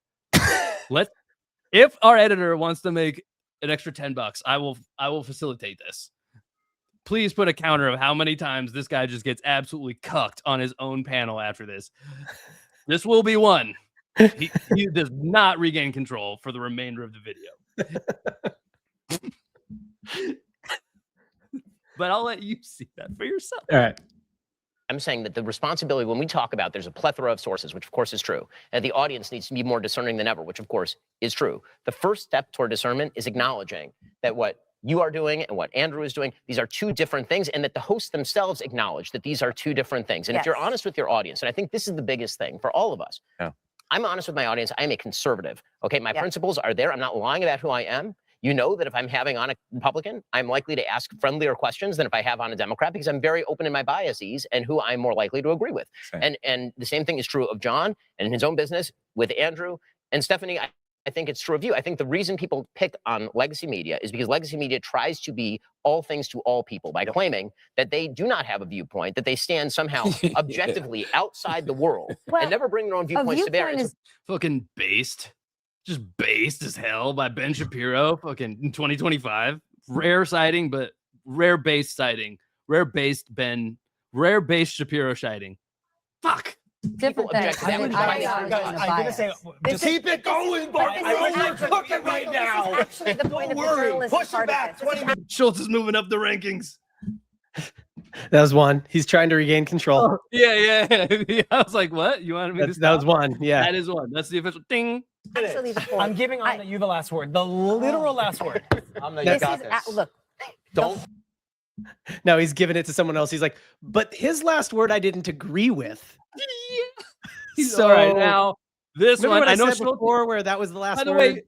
Speaker 1: If our editor wants to make an extra $10, I will facilitate this. Please put a counter of how many times this guy just gets absolutely cucked on his own panel after this. This will be one. He does not regain control for the remainder of the video. But I'll let you see that for yourself.
Speaker 6: All right.
Speaker 3: I'm saying that the responsibility, when we talk about there's a plethora of sources, which of course is true, and the audience needs to be more discerning than ever, which of course is true. The first step toward discernment is acknowledging that what you are doing and what Andrew is doing, these are two different things, and that the hosts themselves acknowledge that these are two different things. And if you're honest with your audience, and I think this is the biggest thing for all of us, I'm honest with my audience. I am a conservative. Okay, my principles are there. I'm not lying about who I am. You know that if I'm having on a Republican, I'm likely to ask friendlier questions than if I have on a Democrat, because I'm very open in my biases and who I'm more likely to agree with. And the same thing is true of John and his own business with Andrew and Stephanie. I think it's true of you. I think the reason people pick on legacy media is because legacy media tries to be all things to all people by claiming that they do not have a viewpoint, that they stand somehow objectively outside the world and never bring their own viewpoints to bear.
Speaker 2: Is
Speaker 1: fucking based, just based as hell by Ben Shapiro, fucking in 2025. Rare sighting, but rare based sighting. Rare based Shapiro sighting. Fuck.
Speaker 2: different thing.
Speaker 3: I'm
Speaker 7: gonna say,
Speaker 2: This
Speaker 7: keep it going, Bart. I wish you're cooking right now.
Speaker 9: Actually, the point of the journalism
Speaker 7: Push it
Speaker 9: part
Speaker 7: back
Speaker 9: of this.
Speaker 1: Schultz is moving up the rankings.
Speaker 6: That was one. He's trying to regain control.
Speaker 1: Oh, yeah. I was like, what? You wanted me to
Speaker 6: That was
Speaker 1: stop?
Speaker 6: one. Yeah.
Speaker 1: That is one. That's the official ding.
Speaker 9: Actually, the point.
Speaker 7: I'm giving on you the last word, the literal last word.
Speaker 9: This is look.
Speaker 4: Don't.
Speaker 6: No, he's giving it to someone else. He's like, but his last word I didn't agree with.
Speaker 1: So all right now, this
Speaker 6: Remember
Speaker 1: one
Speaker 6: what
Speaker 1: I know
Speaker 6: said
Speaker 1: Schultz.
Speaker 6: before where that was the last
Speaker 1: By the
Speaker 6: word?
Speaker 1: way,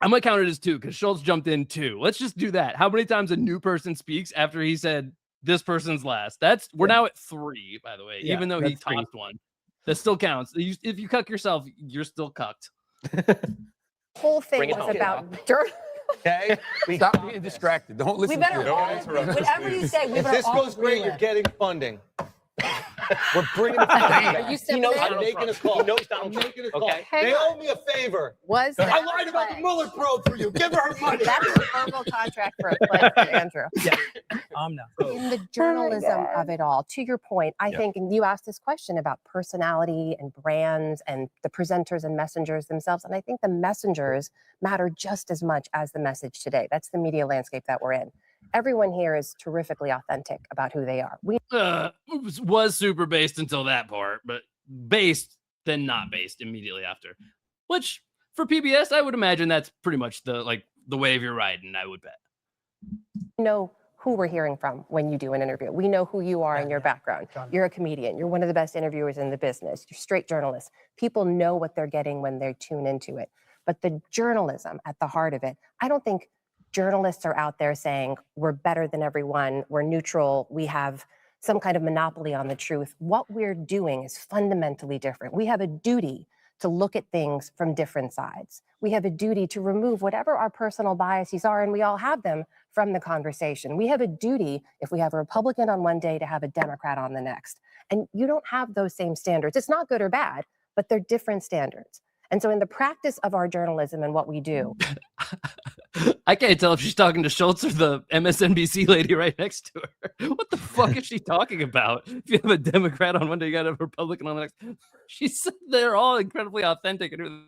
Speaker 1: I'm gonna count it as 2 because Schultz jumped in 2. Let's just do that. How many times a new person speaks after he said this person's last? We're now at 3, by the way,
Speaker 6: Yeah,
Speaker 1: even though he
Speaker 6: that's 3.
Speaker 1: topped one. That still counts. If you cuck yourself, you're still cucked.
Speaker 9: Whole thing
Speaker 3: Bring it
Speaker 9: was
Speaker 3: home.
Speaker 9: about journalism.
Speaker 4: Okay.
Speaker 8: Stop being distracted. Don't listen
Speaker 2: We better
Speaker 8: to
Speaker 2: all,
Speaker 8: it.
Speaker 2: whatever you say, we
Speaker 4: If
Speaker 2: better
Speaker 4: this
Speaker 2: all
Speaker 4: goes great,
Speaker 2: agree
Speaker 4: you're
Speaker 2: with.
Speaker 4: getting funding. We're bringing the funding.
Speaker 9: Are you
Speaker 3: He knows
Speaker 9: stepping in?
Speaker 4: I'm
Speaker 3: Donald
Speaker 4: making a
Speaker 3: Trump.
Speaker 4: call.
Speaker 3: He knows
Speaker 4: I'm
Speaker 3: Donald Trump.
Speaker 4: making a call.
Speaker 3: Okay.
Speaker 9: Hang
Speaker 4: They
Speaker 9: on.
Speaker 4: owe me a favor.
Speaker 9: Was
Speaker 4: I
Speaker 9: that
Speaker 4: lied about the
Speaker 9: play?
Speaker 4: Mueller probe for you. Give her money.
Speaker 9: That's a verbal contract for a play for Andrew.
Speaker 7: No.
Speaker 9: In the journalism of it all, to your point, I think, and you asked this question about personality and brands and the presenters and messengers themselves, and I think the messengers matter just as much as the message today. That's the media landscape that we're in. Everyone here is terrifically authentic about who they are. We
Speaker 1: Was super based until that part, but based then not based immediately after. Which for PBS, I would imagine that's pretty much the wave you're riding. I would bet.
Speaker 9: know who we're hearing from when you do an interview. We know who you are and your background. You're a comedian. You're one of the best interviewers in the business. You're a straight journalist. People know what they're getting when they tune into it. But the journalism at the heart of it, I don't think journalists are out there saying we're better than everyone, we're neutral, we have some kind of monopoly on the truth. What we're doing is fundamentally different. We have a duty to look at things from different sides. We have a duty to remove whatever our personal biases are, and we all have them, from the conversation. We have a duty, if we have a Republican on one day, to have a Democrat on the next. And you don't have those same standards. It's not good or bad, but they're different standards. And so in the practice of our journalism and what we do,
Speaker 1: I can't tell if she's talking to Schultz or the MSNBC lady right next to her. What the fuck is she talking about? If you have a Democrat on one day, you got a Republican on the next. She said they're all incredibly authentic. And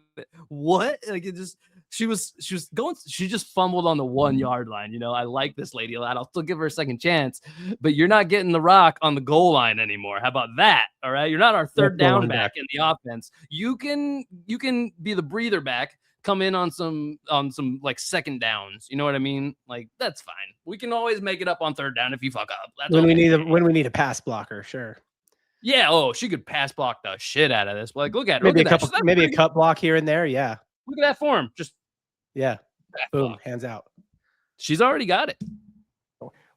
Speaker 1: what? Like it just, she just fumbled on the 1 yard line. You know, I like this lady a lot. I'll still give her a second chance, but you're not getting the rock on the goal line anymore. How about that? All right. You're not our third down back in the offense. You can be the breather back. Come in on some like second downs. You know what I mean? Like that's fine. We can always make it up on third down if you fuck up. That's
Speaker 6: When
Speaker 1: okay.
Speaker 6: we need a pass blocker, sure.
Speaker 1: Yeah. Oh, she could pass block the shit out of this. Like, look at her.
Speaker 6: Maybe
Speaker 1: Look at that.
Speaker 6: maybe a cut block here and there. Yeah.
Speaker 1: Look at that form. Just
Speaker 6: Yeah.
Speaker 1: back
Speaker 6: Boom.
Speaker 1: block.
Speaker 6: Hands out.
Speaker 1: She's already got it.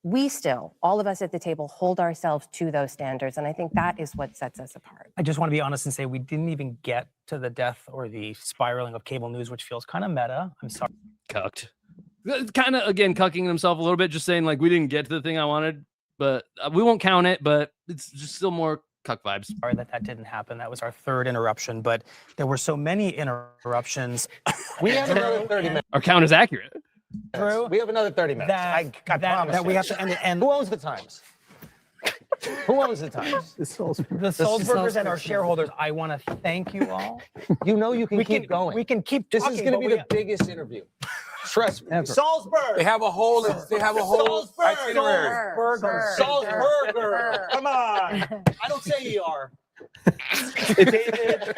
Speaker 9: we still, all of us at the table, hold ourselves to those standards. And I think that is what sets us apart.
Speaker 7: I just want to be honest and say we didn't even get to the death or the spiraling of cable news, which feels kind of meta. I'm sorry.
Speaker 1: Cucked. Kind of, again, cucking himself a little bit, just saying, like, we didn't get to the thing I wanted, but we won't count it, but it's just still more cuck vibes.
Speaker 7: Sorry that didn't happen. That was our third interruption, but there were so many interruptions.
Speaker 4: We have another 30 minutes.
Speaker 1: Our count is accurate.
Speaker 7: Drew,
Speaker 4: We have another 30 minutes. I promise
Speaker 7: that we
Speaker 4: you.
Speaker 7: have to end it. And
Speaker 4: Who owns the Times? Who owns the Times?
Speaker 7: the Salzburgers and our shareholders, I want to thank you all.
Speaker 4: You know you can keep going.
Speaker 7: We can keep
Speaker 4: This
Speaker 7: talking.
Speaker 4: is going to
Speaker 7: but
Speaker 4: be
Speaker 7: we-
Speaker 4: the biggest interview. Trust me.
Speaker 8: They
Speaker 4: Salzburg.
Speaker 8: have a whole itinerary.
Speaker 4: Salzburger. Come on. I don't say ER.
Speaker 7: David,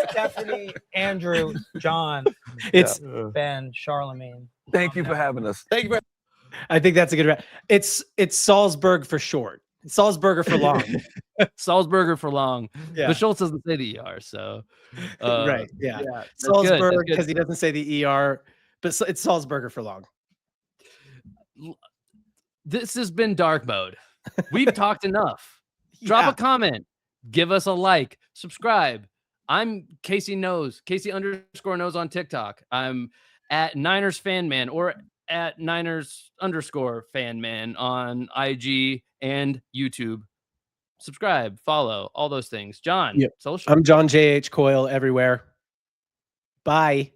Speaker 7: Stephanie, Andrew, John,
Speaker 6: It's.
Speaker 7: Ben, Charlemagne.
Speaker 8: Thank you for having us.
Speaker 4: Thank you very
Speaker 6: I think that's a good. It's Salzburg for short. Salzburger for long.
Speaker 1: Salzburger for long.
Speaker 6: Yeah.
Speaker 1: But Schultz doesn't say the ER, so.
Speaker 6: Right. Yeah.
Speaker 1: that's
Speaker 6: Salzburg
Speaker 1: good.
Speaker 6: because he doesn't say the ER, but it's Salzburger for long.
Speaker 1: This has been dark mode. We've talked enough. Drop
Speaker 6: Yeah.
Speaker 1: a comment. Give us a like. Subscribe. I'm Casey Knows, Casey_knows on TikTok. I'm at Niners Fan Man or at Niners_Fan Man on IG and YouTube. Subscribe, follow, all those things. John,
Speaker 6: Yep.
Speaker 1: social.
Speaker 6: I'm John J.H. Coyle everywhere. Bye.